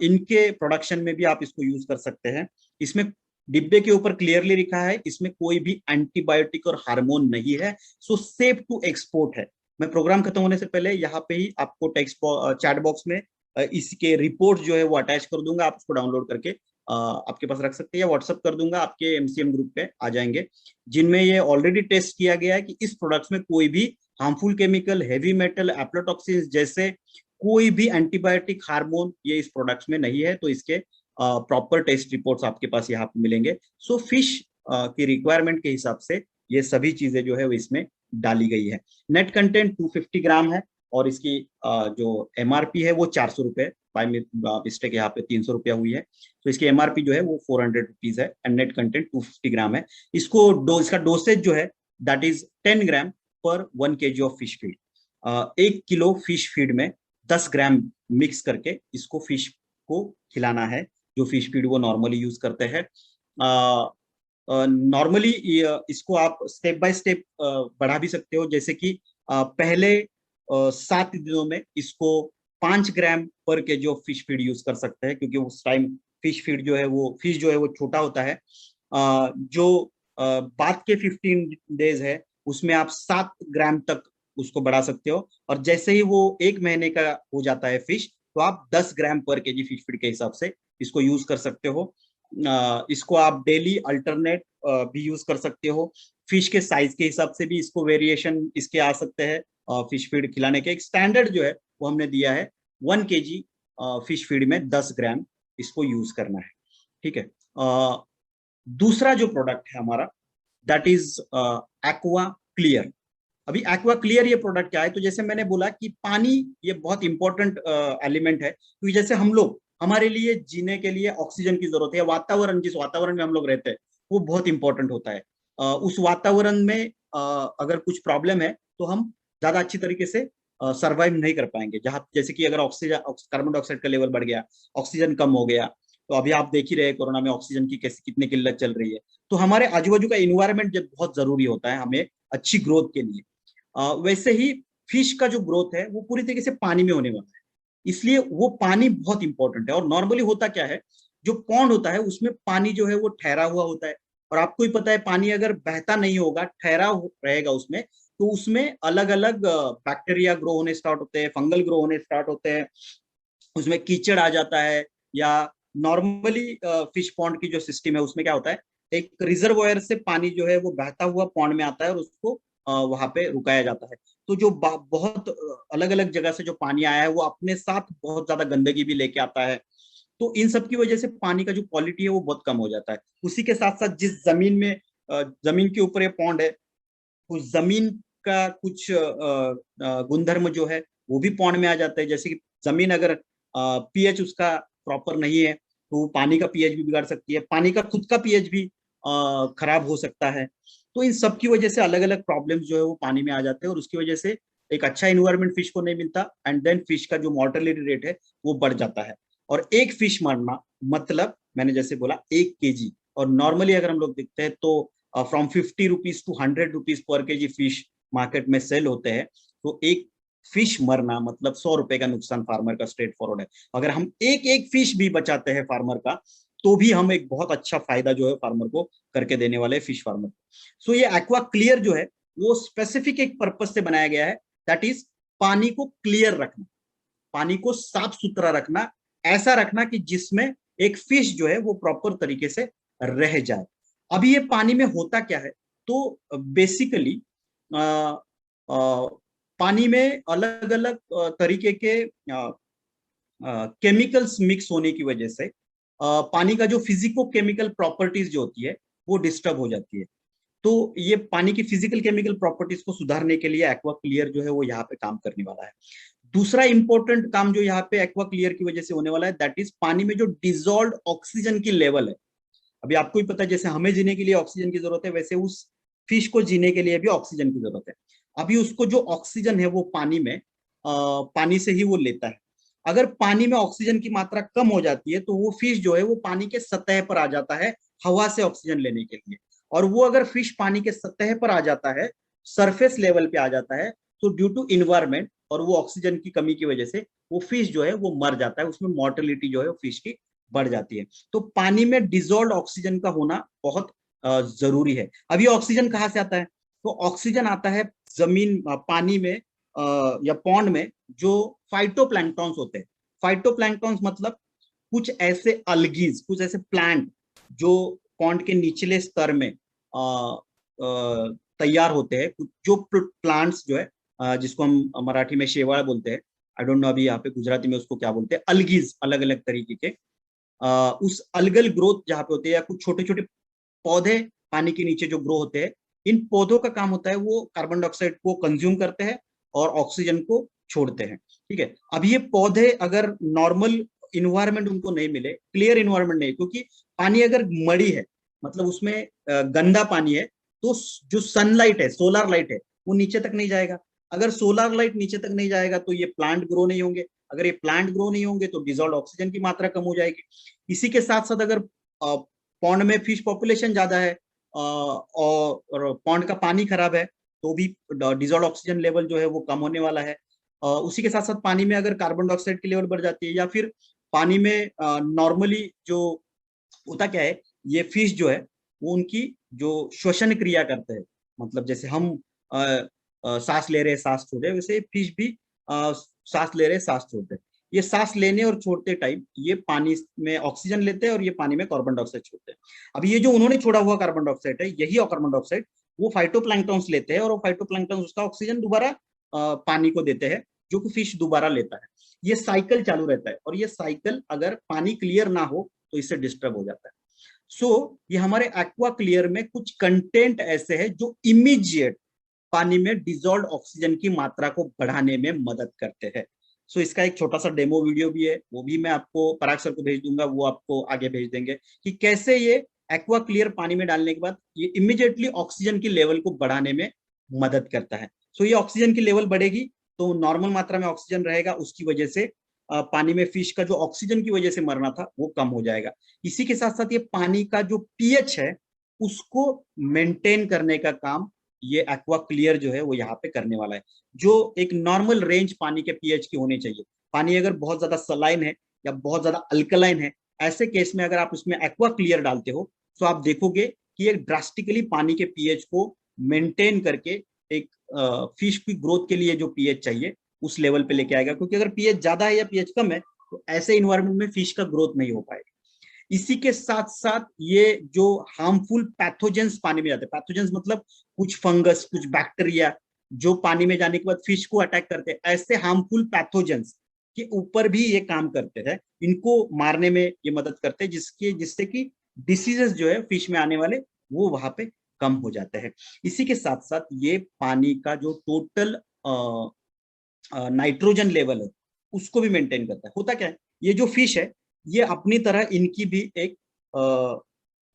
इनके प्रोडक्शन में भी आप इसको यूज कर सकते हैं। इसमें डिब्बे के ऊपर क्लियरली लिखा है इसमें कोई भी एंटीबायोटिक और हार्मोन नहीं है, सो सेफ टू एक्सपोर्ट है। मैं प्रोग्राम खत्म होने से पहले यहाँ पे ही आपको टेक्स्ट चैट बॉक्स में इसके रिपोर्ट जो है वो अटैच कर दूंगा, आप उसको डाउनलोड करके आपके पास रख सकते हैं, या व्हाट्सअप कर दूंगा, आपके एमसीएम ग्रुप पे आ जाएंगे, जिनमें ये ऑलरेडी टेस्ट किया गया है कि इस प्रोडक्ट्स में कोई भी हार्मफुल केमिकल, हेवी मेटल, एप्लाटॉक्सिन जैसे कोई भी एंटीबायोटिक, हार्मोन ये इस प्रोडक्ट्स में नहीं है। तो इसके प्रॉपर टेस्ट रिपोर्ट्स आपके पास यहाँ पे मिलेंगे। सो फिश की रिक्वायरमेंट के हिसाब से ये सभी चीजें जो है वो इसमें डाली गई है। नेट कंटेंट 250 ग्राम है, और इसकी जो एमआरपी है वो 400 रुपए, बाय मिस्टेक यहाँ पे 300 रुपया हुई है। तो इसकी एमआरपी जो है वो 400 रुपीज है, एंड नेट कंटेंट 250 ग्राम है। इसका डोसेज जो है दैट इज 10 ग्राम पर 1 kg of fish feed. 1 kilo fish feed में 10 ग्राम मिक्स करके इसको फिश को खिलाना है, जो फिश फीड वो नॉर्मली यूज करते हैं। नॉर्मली इसको आप स्टेप बाय स्टेप बढ़ा भी सकते हो, जैसे कि पहले 7 दिनों में इसको 5 ग्राम पर KG of fish feed use कर सकते हैं, क्योंकि उस टाइम फिश फीड जो है वो, फिश जो है वो छोटा होता है। जो बाद के 15 डेज है उसमें आप 7 ग्राम तक उसको बढ़ा सकते हो, और जैसे ही वो 1 महीने का हो जाता है फिश, तो आप 10 ग्राम पर केजी फिश फीड के हिसाब से इसको यूज कर सकते हो। इसको आप डेली अल्टरनेट भी यूज कर सकते हो। फिश के साइज के हिसाब से भी इसको वेरिएशन इसके आ सकते हैं। फिश फीड खिलाने के एक स्टैंडर्ड जो है वो हमने दिया है, 1 kg फिश फीड में 10 ग्राम इसको यूज करना है, ठीक है। दूसरा जो प्रोडक्ट है हमारा दैट इज एक्वा क्लियर। अभी एक्वा क्लियर ये प्रोडक्ट क्या है? तो जैसे मैंने बोला कि पानी ये बहुत इंपॉर्टेंट एलिमेंट है, क्योंकि जैसे हम लोग, हमारे लिए जीने के लिए ऑक्सीजन की जरूरत है, वातावरण, जिस वातावरण में हम लोग रहते हैं वो बहुत इंपॉर्टेंट होता है। उस वातावरण में अगर कुछ प्रॉब्लम है तो हम ज्यादा अच्छी तरीके से सर्वाइव नहीं कर पाएंगे। जहां जैसे कि अगर ऑक्सीजन, कार्बन डाइऑक्साइड का लेवल बढ़ गया, ऑक्सीजन कम हो गया, तो अभी आप देख ही रहे हैं कोरोना में ऑक्सीजन की कैसी कितनी किल्लत चल रही है। तो हमारे आजू बाजू का इन्वायरमेंट जब बहुत जरूरी होता है हमें अच्छी ग्रोथ के लिए। वैसे ही फिश का जो ग्रोथ है वो पूरी तरीके से पानी में होने वाला है, इसलिए वो पानी बहुत इंपॉर्टेंट है। और नॉर्मली होता क्या है, जो पॉन्ड होता है उसमें पानी जो है वो ठहरा हुआ होता है, और आपको ही पता है पानी अगर बहता नहीं होगा, ठहरा रहेगा उसमें, तो उसमें अलग अलग बैक्टीरिया ग्रो होने स्टार्ट होते हैं, फंगल ग्रो होने स्टार्ट होते हैं, उसमें कीचड़ आ जाता है। या नॉर्मली फिश पॉन्ड की जो सिस्टम है उसमें क्या होता है, एक रिजर्वोयर से पानी जो है वो बहता हुआ पॉन्ड में आता है और उसको वहां पे रुकाया जाता है। तो जो बहुत अलग अलग जगह से जो पानी आया है वो अपने साथ बहुत ज्यादा गंदगी भी लेके आता है। तो इन सब की वजह से पानी का जो क्वालिटी है वो बहुत कम हो जाता है। उसी के साथ साथ जिस जमीन में जमीन के ऊपर ये पॉन्ड है, उस जमीन का कुछ गुणधर्म जो है वो भी पॉन्ड में आ जाता है। जैसे कि जमीन अगर पीएच उसका प्रॉपर नहीं है तो पानी का पीएच भी बिगाड़ सकती है, पानी का खुद का पीएच भी खराब हो सकता है। तो इन सब की वजह से अलग अलग प्रॉब्लम्स जो है वो पानी में आ जाते हैं, और उसकी वजह से एक अच्छा इन्वायरमेंट फिश को नहीं मिलता, एंड देन फिश का जो मॉर्टेलिटी रेट है वो बढ़ जाता है। और एक फिश मरना मतलब मैंने जैसे बोला 1 kg, और नॉर्मली अगर हम लोग देखते हैं तो from 50 rupees to 100 rupees per KG fish market में सेल होते हैं। तो एक फिश मरना मतलब 100 रुपए का नुकसान फार्मर का स्ट्रेट फॉरवर्ड है। अगर हम एक एक फिश भी बचाते हैं फार्मर का, तो भी हम एक बहुत अच्छा फायदा जो है फार्मर को करके देने वाले फिश फार्मर। सो ये एक्वा क्लियर जो है वो स्पेसिफिक एक पर्पज से बनाया गया है, दैट इज पानी को क्लियर रखना, पानी को साफ सुथरा रखना, ऐसा रखना कि जिसमें एक फिश जो है वो प्रॉपर तरीके से रह जाए। अभी ये पानी में होता क्या है, तो बेसिकली पानी में अलग अलग तरीके के केमिकल्स मिक्स होने की वजह से पानी का जो फिजिको केमिकल प्रॉपर्टीज जो होती है वो डिस्टर्ब हो जाती है। तो ये पानी की फिजिकल केमिकल प्रॉपर्टीज को सुधारने के लिए एक्वा क्लियर जो है वो यहाँ पे काम करने वाला है। दूसरा इंपॉर्टेंट काम जो यहाँ पे एक्वा क्लियर की वजह से होने वाला है, दैट इज पानी में जो डिजोल्व ऑक्सीजन की लेवल है। अभी आपको ही पता है जैसे हमें जीने के लिए ऑक्सीजन की जरूरत है, वैसे उस फिश को जीने के लिए भी ऑक्सीजन की जरूरत है। अभी उसको जो ऑक्सीजन है वो पानी में पानी से ही वो लेता है। अगर पानी में ऑक्सीजन की मात्रा कम हो जाती है तो वो फिश जो है वो पानी के सतह पर आ जाता है हवा से ऑक्सीजन लेने के लिए। और वो अगर फिश पानी के सतह पर आ जाता है, सरफेस लेवल पे आ जाता है, तो ड्यू टू इन्वायरमेंट और वो ऑक्सीजन की कमी की वजह से वो फिश जो है वो मर जाता है, उसमें मोर्टेलिटी जो है वो फिश की बढ़ जाती है। तो पानी में डिजोल्व ऑक्सीजन का होना बहुत जरूरी है। अब ये ऑक्सीजन कहाँ से आता है, तो ऑक्सीजन आता है जमीन पानी में या पॉन्ड में जो फाइटोप्लैंक्टॉन्स होते हैं। फाइटोप्लैंक्टॉन्स मतलब कुछ ऐसे अलगीज, कुछ ऐसे प्लांट जो पॉन्ड के निचले स्तर में तैयार होते हैं। जो प्लांट्स जो है जिसको हम मराठी में शेवाळ बोलते हैं, आई डोंट नो अभी यहाँ पे गुजराती में उसको क्या बोलते हैं, अलगीज, अलग अलग तरीके के उस अलगल ग्रोथ जहाँ पे होते हैं, या कुछ छोटे छोटे पौधे पानी के नीचे जो ग्रो होते हैं, इन पौधों का काम होता है वो कार्बन डाइऑक्साइड को कंज्यूम करते हैं और ऑक्सीजन को छोड़ते हैं। ठीक है, अब ये पौधे अगर नॉर्मल इन्वायरमेंट उनको नहीं मिले, क्लियर इन्वायरमेंट नहीं, क्योंकि पानी अगर मड़ी है मतलब उसमें गंदा पानी है, तो जो सनलाइट है, सोलर लाइट है, वो नीचे तक नहीं जाएगा। अगर सोलर लाइट नीचे तक नहीं जाएगा तो ये प्लांट ग्रो नहीं होंगे, अगर ये प्लांट ग्रो नहीं होंगे तो डिजोल्व ऑक्सीजन की मात्रा कम हो जाएगी। इसी के साथ साथ अगर पॉन्ड में फिश पॉपुलेशन ज्यादा है और पॉन्ड का पानी खराब है, तो भी डिजोल्व ऑक्सीजन लेवल जो है वो कम होने वाला है। उसी के साथ साथ पानी में अगर कार्बन डाइऑक्साइड की लेवल बढ़ जाती है, या फिर पानी में नॉर्मली जो होता क्या है, ये फिश जो है वो उनकी जो श्वसन क्रिया करते हैं, मतलब जैसे हम सांस ले रहे हैं सांस छोड़ रहे, वैसे फिश भी सांस ले रहे सांस छोड़ते हैं। ये सांस लेने और छोड़ते टाइम ये पानी में ऑक्सीजन लेते हैं और ये पानी में कार्बन डाइऑक्साइड छोड़ते हैं। अब ये जो उन्होंने छोड़ा हुआ कार्बन डाइऑक्साइड है, यही कार्बन डाइऑक्साइड वो फाइटोप्लैंक्टॉन्स लेते हैं, और वो फाइटोप्लैंक्टॉन्स उसका ऑक्सीजन दोबारा पानी को देते हैं, जो कि फिश दोबारा लेता है। ये साइकिल चालू रहता है, और ये साइकिल अगर पानी क्लियर ना हो तो इससे डिस्टर्ब हो जाता है। ये हमारे एक्वा क्लियर में कुछ कंटेंट ऐसे हैं जो इमीडिएट पानी में डिजोल्व ऑक्सीजन की मात्रा को बढ़ाने में मदद करते हैं। इसका एक छोटा सा डेमो वीडियो भी है, वो भी मैं आपको पराग सर को भेज दूंगा, वो आपको आगे भेज देंगे कि कैसे ये एक्वा क्लियर पानी में डालने के बाद ये इमीडिएटली ऑक्सीजन की लेवल को बढ़ाने में मदद करता है। ये ऑक्सीजन की लेवल बढ़ेगी तो नॉर्मल मात्रा में ऑक्सीजन रहेगा, उसकी वजह से पानी में फिश का जो ऑक्सीजन की वजह से मरना था वो कम हो जाएगा। इसी के साथ साथ ये पानी का जो पीएच है उसको मेंटेन करने का काम ये एक्वा क्लियर जो है वो यहाँ पे करने वाला है। जो एक नॉर्मल रेंज पानी के पीएच की होनी चाहिए, पानी अगर बहुत ज्यादा सलाइन है या बहुत ज्यादा अल्कलाइन है, ऐसे केस में अगर आप उसमें एक्वा क्लियर डालते हो तो आप देखोगे कि ये ड्रास्टिकली पानी के पीएच को मेंटेन करके एक फिश की ग्रोथ के लिए जो पीएच चाहिए उस लेवल पे लेके आएगा। क्योंकि अगर पीएच ज्यादा है या पीएच कम है तो ऐसे इन्वायरमेंट में फिश का ग्रोथ नहीं हो पाएगा। इसी के साथ साथ ये जो हार्मफुल पैथोजेंस पानी में जाते हैं, पैथोजेंस मतलब कुछ फंगस, कुछ बैक्टीरिया जो पानी में जाने के बाद फिश को अटैक करते हैं, ऐसे हार्मफुल पैथोजेंस के ऊपर भी ये काम करते हैं, इनको मारने में ये मदद करते हैं, जिससे कि डिसीजेस जो है फिश में आने वाले वो वहां पे कम हो जाते हैं। इसी के साथ साथ ये पानी का जो टोटल नाइट्रोजन लेवल है उसको भी मेंटेन करता है। होता क्या है, ये जो फिश है ये अपनी तरह इनकी भी एक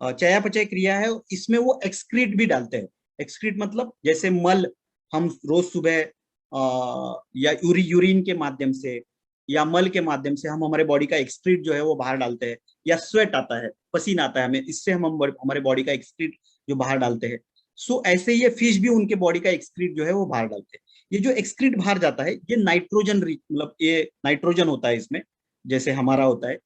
चयापचय क्रिया है, इसमें वो एक्सक्रीट भी डालते हैं। एक्सक्रीट मतलब जैसे मल हम रोज सुबह या यूरिन के माध्यम से या मल के माध्यम से हम हमारे बॉडी का एक्सक्रीट जो है वो बाहर डालते हैं, या स्वेट आता है, पसीना आता है हमें, इससे हम हमारे बॉडी का एक्सक्रीट जो बाहर डालते हैं। सो ऐसे ये फिश भी उनके बॉडी का एक्सक्रीट जो है वो बाहर डालते हैं। ये जो एक्सक्रीट बाहर जाता है ये नाइट्रोजन मतलब ये नाइट्रोजन होता है इसमें, जैसे हमारा होता है।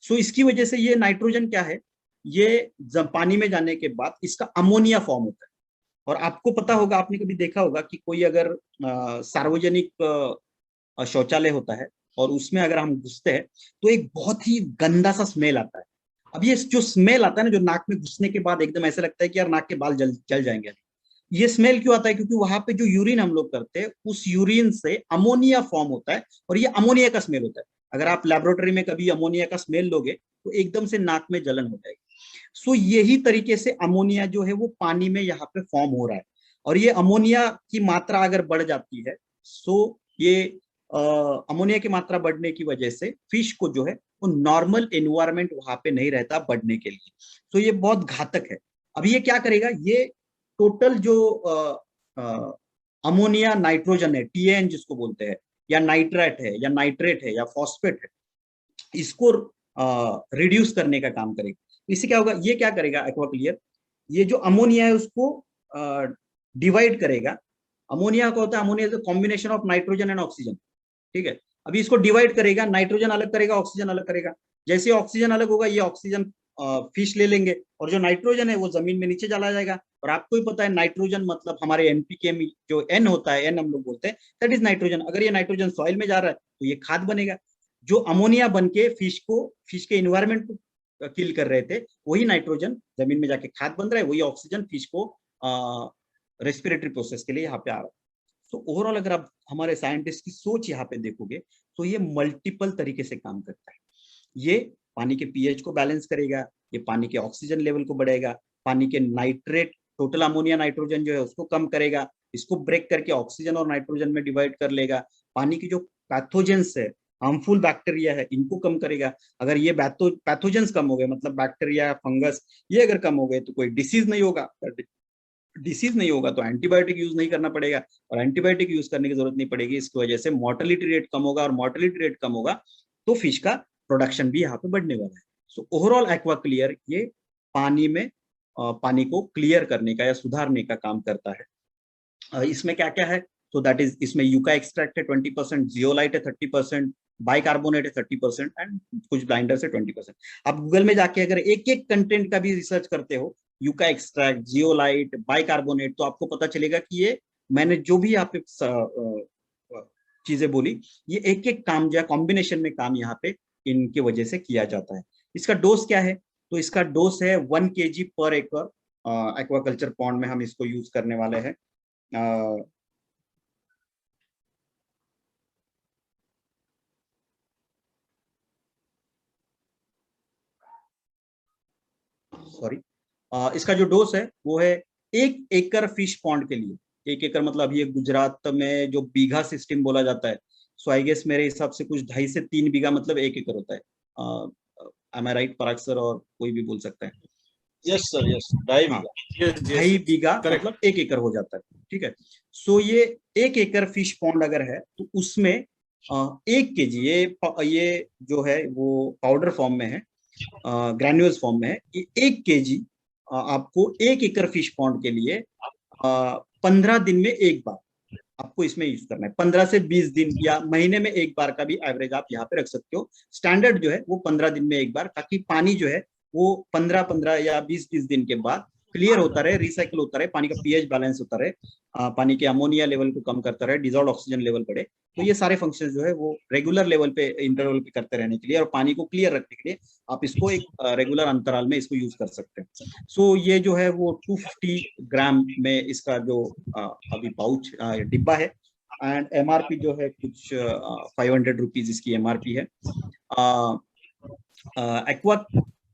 सो इसकी वजह से ये नाइट्रोजन क्या है, ये जब पानी में जाने के बाद इसका अमोनिया फॉर्म होता है। और आपको पता होगा, आपने कभी देखा होगा कि कोई अगर सार्वजनिक शौचालय होता है और उसमें अगर हम घुसते हैं तो एक बहुत ही गंदा सा स्मेल आता है। अब ये जो स्मेल आता है ना, जो नाक में घुसने के बाद एकदम ऐसा लगता है कि यार नाक के बाल जल जाएंगे। ये स्मेल क्यों आता है? क्योंकि वहां पे जो यूरिन हम लोग करते हैं उस यूरिन से अमोनिया फॉर्म होता है और ये अमोनिया का स्मेल होता है। अगर आप लेबोरेटरी में कभी अमोनिया का स्मेल लोगे तो एकदम से नाक में जलन हो जाएगी। सो यही तरीके से अमोनिया जो है वो पानी में यहाँ पे फॉर्म हो रहा है, और ये अमोनिया की मात्रा अगर बढ़ जाती है, सो ये अमोनिया की मात्रा बढ़ने की वजह से फिश को जो है वो नॉर्मल एनवायरमेंट वहां पे नहीं रहता बढ़ने के लिए। तो ये बहुत घातक है। अभी ये क्या करेगा, ये टोटल जो अमोनिया नाइट्रोजन है, टीएन जिसको बोलते हैं, या नाइट्रेट है या नाइट्रेट है या फॉस्फेट है, इसको रिड्यूस करने का काम करेगा। इससे क्या होगा, ये क्या करेगा एक्वा क्लियर, ये जो अमोनिया है उसको डिवाइड करेगा। अमोनिया का होता है, ammonia is combination of nitrogen and oxygen, ठीक है। अभी इसको डिवाइड करेगा, नाइट्रोजन अलग करेगा, ऑक्सीजन अलग करेगा। जैसे ऑक्सीजन अलग होगा, ये ऑक्सीजन फिश ले लेंगे और जो नाइट्रोजन है वो जमीन में नीचे चला जाएगा। और आपको ही पता है नाइट्रोजन मतलब हमारे एनपीके में जो एन होता है, एन हम लोग बोलते हैं, दैट इज नाइट्रोजन। अगर ये नाइट्रोजन सॉइल में जा रहा है तो ये खाद बनेगा। जो अमोनिया बन के फिश के इन्वायरमेंट को किल कर रहे थे, वही नाइट्रोजन जमीन में जाके खाद बन रहा है, वही ऑक्सीजन फिश को रेस्पिरेटरी प्रोसेस के लिए यहाँ पे आ रहा है। तो ओवरऑल अगर आप हमारे साइंटिस्ट की सोच यहाँ पे देखोगे तो ये मल्टीपल तरीके से काम करता है। ये पानी के पीएच को बैलेंस करेगा, ये पानी के ऑक्सीजन लेवल को बढ़ाएगा, पानी के नाइट्रेट टोटल अमोनिया नाइट्रोजन जो है उसको कम करेगा, इसको ब्रेक करके ऑक्सीजन और नाइट्रोजन में डिवाइड कर लेगा। पानी की जो पैथोजेंस है, हार्मफुल बैक्टीरिया है, इनको कम करेगा। अगर ये पैथोजेंस कम हो गए, मतलब बैक्टीरिया फंगस ये अगर कम हो गए तो कोई डिसीज नहीं होगा। डिसीज नहीं होगा तो एंटीबायोटिक यूज नहीं करना पड़ेगा, और एंटीबायोटिक यूज करने की जरूरत नहीं पड़ेगी। इसकी वजह से मोर्टेलिटी रेट कम होगा, और मोर्टेलिटी रेट कम होगा तो फिश का प्रोडक्शन भी यहाँ पे बढ़ने वाला है। सो ओवरऑल एक्वा क्लियर ये पानी में पानी को क्लियर करने का या सुधारने का काम करता है। इसमें क्या क्या है, तो दैट इज, इसमें यूका एक्सट्रैक्ट है 20%, जियोलाइट है 30%, बाइकार्बोनेट है 30% एंड कुछ ब्लाइंडर से 20%। आप गूगल में जाके अगर एक एक कंटेंट का भी रिसर्च करते हो, यूका एक्सट्रैक्ट, जियोलाइट, बाइकार्बोनेट, तो आपको पता चलेगा कि ये मैंने जो भी यहाँ पे चीजें बोली, ये एक एक काम या कॉम्बिनेशन में काम यहाँ पे इनके वजह से किया जाता है। इसका डोज क्या है, तो इसका डोज है 1 kg पर एकड़। एक्वाकल्चर पॉन्ड में हम इसको यूज करने वाले हैं। सॉरी, इसका जो डोज है वो है 1 एकड़ फिश पॉन्ड के लिए। 1 एकड़ मतलब ये गुजरात में जो बीघा सिस्टम बोला जाता है, सो आई गेस मेरे हिसाब से कुछ 2.5 से 3 बीघा मतलब 1 एकड़ होता है। एम आई राइट पराग सर, और कोई भी बोल सकता है? यस सर, यस, 2.5 बीघा। 2.5 बीघा मतलब 1 एकड़ हो जाता है, ठीक है। सो ये 1 एकड़ फिश पॉन्ड अगर है तो उसमें 1 केजी, ये जो है वो पाउडर फॉर्म में है, ग्रैन्यूल्स फॉर्म में है। ये 1 केजी आपको 1 एकड़ फिश पॉन्ड के लिए 15 दिन में एक बार आपको इसमें यूज करना है। 15 से 20 दिन या महीने में एक बार का भी एवरेज आप यहाँ पे रख सकते हो। स्टैंडर्ड जो है वो 15 दिन में एक बार, ताकि पानी जो है वो 15-15 या 20-20 दिन के बाद क्लियर होता रहे, रिसाइकिल होता रहे, पानी का पीएच बैलेंस होता रहे, पानी के अमोनिया लेवल को कम करता रहे, डिजॉल्व ऑक्सीजन लेवल बढ़े। तो ये सारे फंक्शन जो है वो रेगुलर लेवल पे, इंटरवल पे करते रहने के लिए और पानी को क्लियर रखने के लिए आप इसको एक रेगुलर अंतराल में इसको यूज कर सकते हैं। सो ये जो है वो 250 ग्राम में इसका जो अभी पाउच डिब्बा है, एंड एमआरपी जो है कुछ 500 रुपीज इसकी एमआरपी है। एक्वा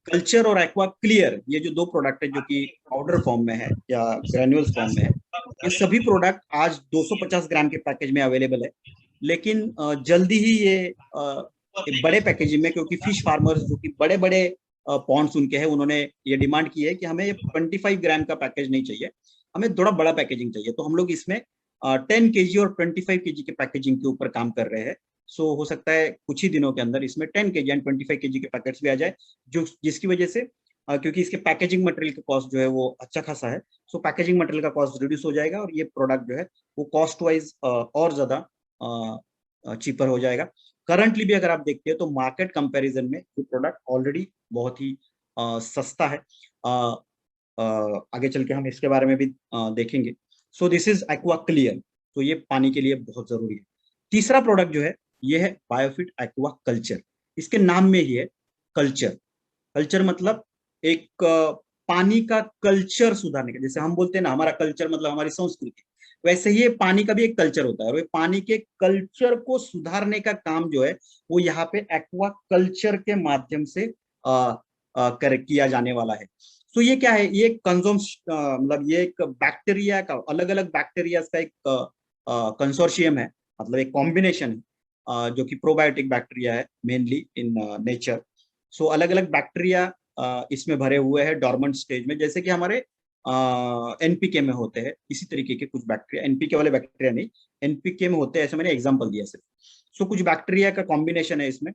कल्चर और एक्वा क्लियर, ये जो 2 प्रोडक्ट है जो कि पाउडर फॉर्म में है या ग्रैन्यूल्स फॉर्म में है, ये सभी प्रोडक्ट आज 250 ग्राम के पैकेज में अवेलेबल है। लेकिन जल्दी ही ये एक बड़े पैकेजिंग में, क्योंकि फिश फार्मर्स जो कि बड़े बड़े पॉन्ड्स उनके हैं, उन्होंने ये डिमांड की है कि हमें ये 25 ग्राम का पैकेज नहीं चाहिए, हमें थोड़ा बड़ा पैकेजिंग चाहिए। तो हम लोग इसमें 10 केजी और 25 केजी के पैकेजिंग के ऊपर काम कर रहे हैं। सो हो सकता है कुछ ही दिनों के अंदर इसमें 10 केजी एंड 25 केजी के पैकेट्स भी आ जाए, जो जिसकी वजह से क्योंकि इसके पैकेजिंग मटेरियल का कॉस्ट जो है वो अच्छा खासा है, सो पैकेजिंग मटेरियल का कॉस्ट रिड्यूस हो जाएगा और ये प्रोडक्ट जो है वो कॉस्ट वाइज और ज्यादा चीपर हो जाएगा। करंटली भी अगर आप देखते हैं तो मार्केट कंपैरिजन में ये प्रोडक्ट ऑलरेडी बहुत ही सस्ता है। आगे चल के हम इसके बारे में भी देखेंगे। So this is aqua clear, तो ये पानी के लिए बहुत जरूरी है। तीसरा प्रोडक्ट जो है ये है बायोफिट एक्वा कल्चर। इसके नाम में ही है कल्चर। कल्चर मतलब एक पानी का कल्चर सुधारने का, जैसे हम बोलते हैं ना हमारा कल्चर मतलब हमारी संस्कृति, वैसे ही पानी का भी एक कल्चर होता है, और पानी के कल्चर को सुधारने का काम जो है वो यहाँ पे एक्वा कल्चर के माध्यम से किया जाने वाला है। तो ये क्या है, ये कंजोम मतलब ये एक बैक्टीरिया का, अलग अलग बैक्टीरिया का एक कंसोर्शियम है, मतलब एक कॉम्बिनेशन है जो कि प्रोबायोटिक बैक्टीरिया है मेनली इन नेचर। सो अलग अलग बैक्टीरिया इसमें भरे हुए हैं डॉर्मेंट स्टेज में, जैसे कि हमारे एनपीके में होते हैं इसी तरीके के कुछ बैक्टीरिया, एनपीके वाले बैक्टीरिया नहीं, एनपीके में होते हैं, ऐसे मैंने एग्जांपल दिया सिर्फ। सो कुछ बैक्टीरिया का कॉम्बिनेशन है इसमें।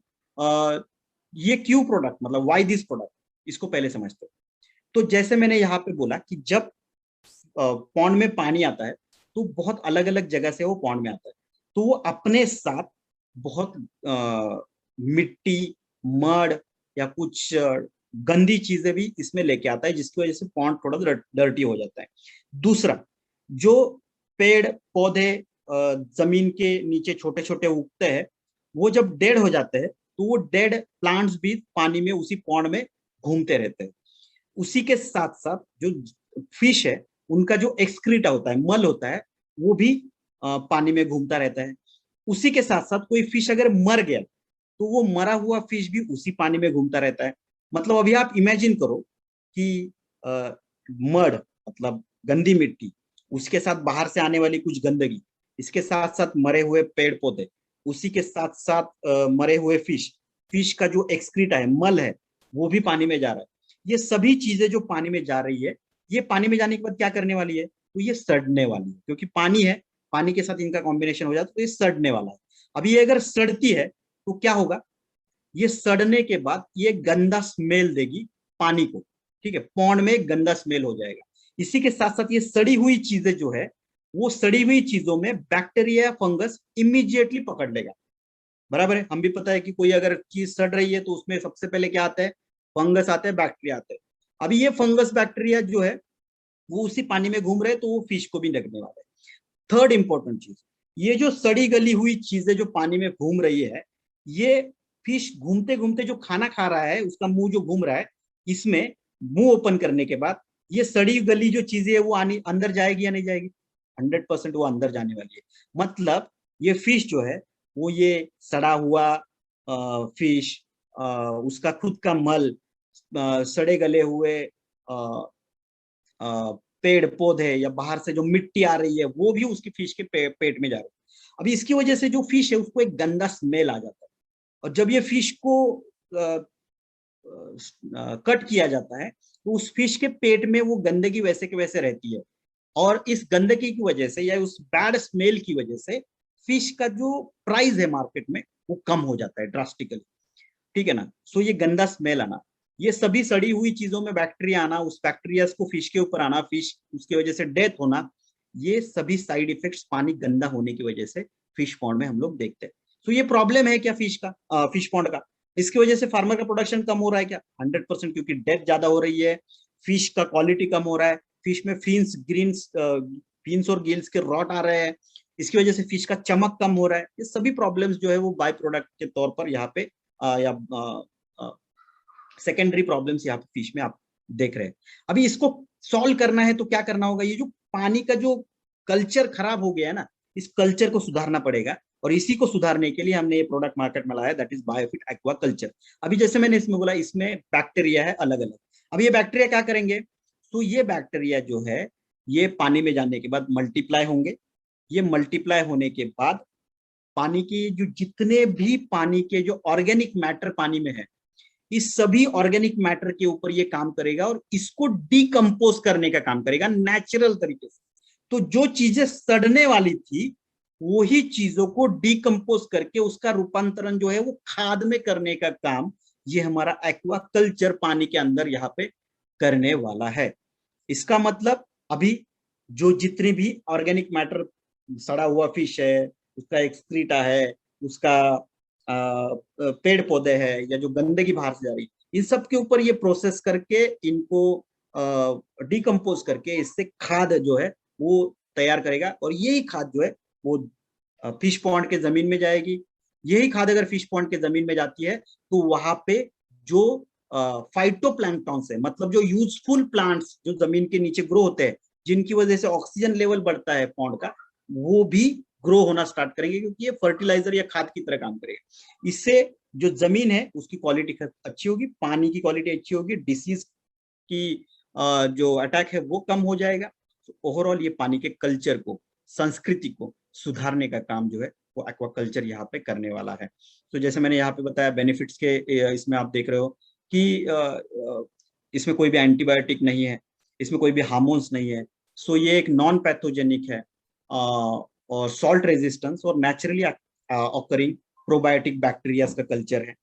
ये क्यों प्रोडक्ट, मतलब व्हाई दिस प्रोडक्ट, इसको पहले समझते हैं। तो जैसे मैंने यहाँ पे बोला कि जब पॉन्ड में पानी आता है तो बहुत अलग अलग जगह से वो पॉन्ड में आता है, तो वो अपने साथ बहुत मिट्टी, मड या कुछ गंदी चीजें भी इसमें लेके आता है, जिसकी वजह से पॉन्ड थोड़ा डर्टी हो जाता है। दूसरा, जो पेड़ पौधे जमीन के नीचे छोटे छोटे उगते हैं, वो जब डेड हो जाते हैं तो वो डेड प्लांट्स भी पानी में उसी पॉन्ड में घूमते रहते हैं। उसी के साथ साथ जो फिश है उनका जो एक्सक्रीटा होता है, मल होता है, वो भी पानी में घूमता रहता है। उसी के साथ साथ कोई फिश अगर मर गया तो वो मरा हुआ फिश भी उसी पानी में घूमता रहता है। मतलब अभी आप इमेजिन करो कि मड मतलब गंदी मिट्टी, उसके साथ बाहर से आने वाली कुछ गंदगी, इसके साथ साथ मरे हुए पेड़ पौधे, उसी के साथ साथ मरे हुए फिश, फिश का जो एक्सक्रीटा है, मल है, वो भी पानी में जा रहा है। ये सभी चीजें जो पानी में जा रही है, ये पानी में जाने के बाद क्या करने वाली है, तो ये सड़ने वाली है, क्योंकि पानी है, पानी के साथ इनका कॉम्बिनेशन हो जाता है तो ये सड़ने वाला है। अभी ये अगर सड़ती है तो क्या होगा, ये सड़ने के बाद ये गंदा स्मेल देगी पानी को, ठीक है, पॉन्ड में गंदा स्मेल हो जाएगा। इसी के साथ साथ ये सड़ी हुई चीजें जो है, वो सड़ी हुई चीजों में बैक्टीरिया फंगस इमीडिएटली पकड़ लेगा। बराबर है, हम भी पता है कि कोई अगर चीज सड़ रही है तो उसमें सबसे पहले क्या आता है, फंगस आते हैं, बैक्टीरिया आते हैं। अभी ये फंगस बैक्टीरिया जो है वो उसी पानी में घूम रहे हैं, तो वो फिश को भी लगने वाला है। थर्ड इंपॉर्टेंट चीज, ये जो सड़ी गली हुई चीजें जो पानी में घूम रही है, ये फिश घूमते घूमते जो खाना खा रहा है, उसका मुंह जो घूम रहा है, इसमें मुंह ओपन करने के बाद ये सड़ी गली जो चीजें है वो आनी अंदर जाएगी या नहीं जाएगी, 100% वो अंदर जाने वाली है। मतलब ये फिश जो है वो ये सड़ा हुआ फिश, उसका खुद का मल, सड़े गले हुए पेड़ पौधे या बाहर से जो मिट्टी आ रही है, वो भी उसकी फिश के पेट में जा रही है। अभी इसकी वजह से जो फिश है उसको एक गंदा स्मेल आ जाता है, और जब ये फिश को कट किया जाता है तो उस फिश के पेट में वो गंदगी वैसे के वैसे रहती है, और इस गंदगी की वजह से या उस बैड स्मेल की वजह से फिश का जो प्राइस है मार्केट में वो कम हो जाता है ड्रास्टिकली, ठीक है ना। सो ये गंदा स्मेल आना, ये सभी सड़ी हुई चीजों में बैक्टीरिया आना, उस बैक्टीरिया को फिश के ऊपर आना, फिश उसकी वजह से डेथ होना, ये सभी साइड इफेक्ट्स पानी गंदा होने की वजह से फिश पॉन्ड में हम लोग देखते हैं। तो ये प्रॉब्लम है क्या फिश का, फिश पॉन्ड का? इसकी वजह से फार्मर का प्रोडक्शन कम हो रहा है क्या? 100%, क्योंकि डेथ ज्यादा हो रही है, फिश का क्वालिटी कम हो रहा है, फिश में फिन्स और गिल्स के रॉट आ रहे हैं, इसकी वजह से फिश का चमक कम हो रहा है। ये सभी प्रॉब्लम्स जो है वो बाय प्रोडक्ट के तौर पर यहाँ पे या सेकेंडरी प्रॉब्लम्स यहाँ पे फिश में आप देख रहे हैं। अभी इसको सॉल्व करना है तो क्या करना होगा? ये जो पानी का जो कल्चर खराब हो गया है ना, इस कल्चर को सुधारना पड़ेगा, और इसी को सुधारने के लिए हमने ये प्रोडक्ट मार्केट में लाया, दैट इज बायोफिट एक्वा कल्चर। अभी जैसे मैंने इसमें बोला, इसमें बैक्टीरिया है अलग अलग। अब ये बैक्टीरिया क्या करेंगे? तो ये बैक्टीरिया जो है ये पानी में जाने के बाद मल्टीप्लाई होंगे। ये मल्टीप्लाई होने के बाद पानी की जो जितने भी पानी के जो ऑर्गेनिक मैटर पानी में है, इस सभी ऑर्गेनिक मैटर के ऊपर ये काम करेगा और इसको डिकम्पोज करने का काम करेगा नेचुरल तरीके से। तो जो चीजें सड़ने वाली थी वही चीजों को डिकम्पोज करके उसका रूपांतरण जो है वो खाद में करने का काम ये हमारा एक्वा कल्चर पानी के अंदर यहाँ पे करने वाला है। इसका मतलब अभी जो जितने भी ऑर्गेनिक मैटर, सड़ा हुआ फिश है, उसका एक्सक्रीटा है, उसका पेड़ पौधे हैं, या जो गंदगी बाहर से जा रही, इन सब के ऊपर ये प्रोसेस करके इनको डिकम्पोज करके इससे खाद जो है वो तैयार करेगा, और यही खाद जो है वो फिश पॉन्ड के जमीन में जाएगी। यही खाद अगर फिश पॉन्ड के जमीन में जाती है तो वहां पे जो फाइटोप्लैंक्टॉन्स है, मतलब जो यूजफुल प्लांट्स जो जमीन के नीचे ग्रो होते हैं, जिनकी वजह से ऑक्सीजन लेवल बढ़ता है पॉन्ड का, वो भी ग्रो होना स्टार्ट करेंगे, क्योंकि ये फर्टिलाइजर या खाद की तरह काम करेगा। इससे जो जमीन है उसकी क्वालिटी अच्छी होगी, पानी की क्वालिटी अच्छी होगी, डिसीज की जो अटैक है वो कम हो जाएगा। तो ओवरऑल ये पानी के कल्चर को, संस्कृति को सुधारने का काम जो है वो एक्वाकल्चर यहाँ पे करने वाला है। तो जैसे मैंने यहाँ पे बताया बेनिफिट्स के, इसमें आप देख रहे हो कि इसमें कोई भी एंटीबायोटिक नहीं है, इसमें कोई भी हार्मोन्स नहीं है। सो ये एक नॉन पैथोजेनिक है, और सॉल्ट रेजिस्टेंस और नेचुरली ऑकरिंग प्रोबायोटिक बैक्टीरिया का कल्चर है।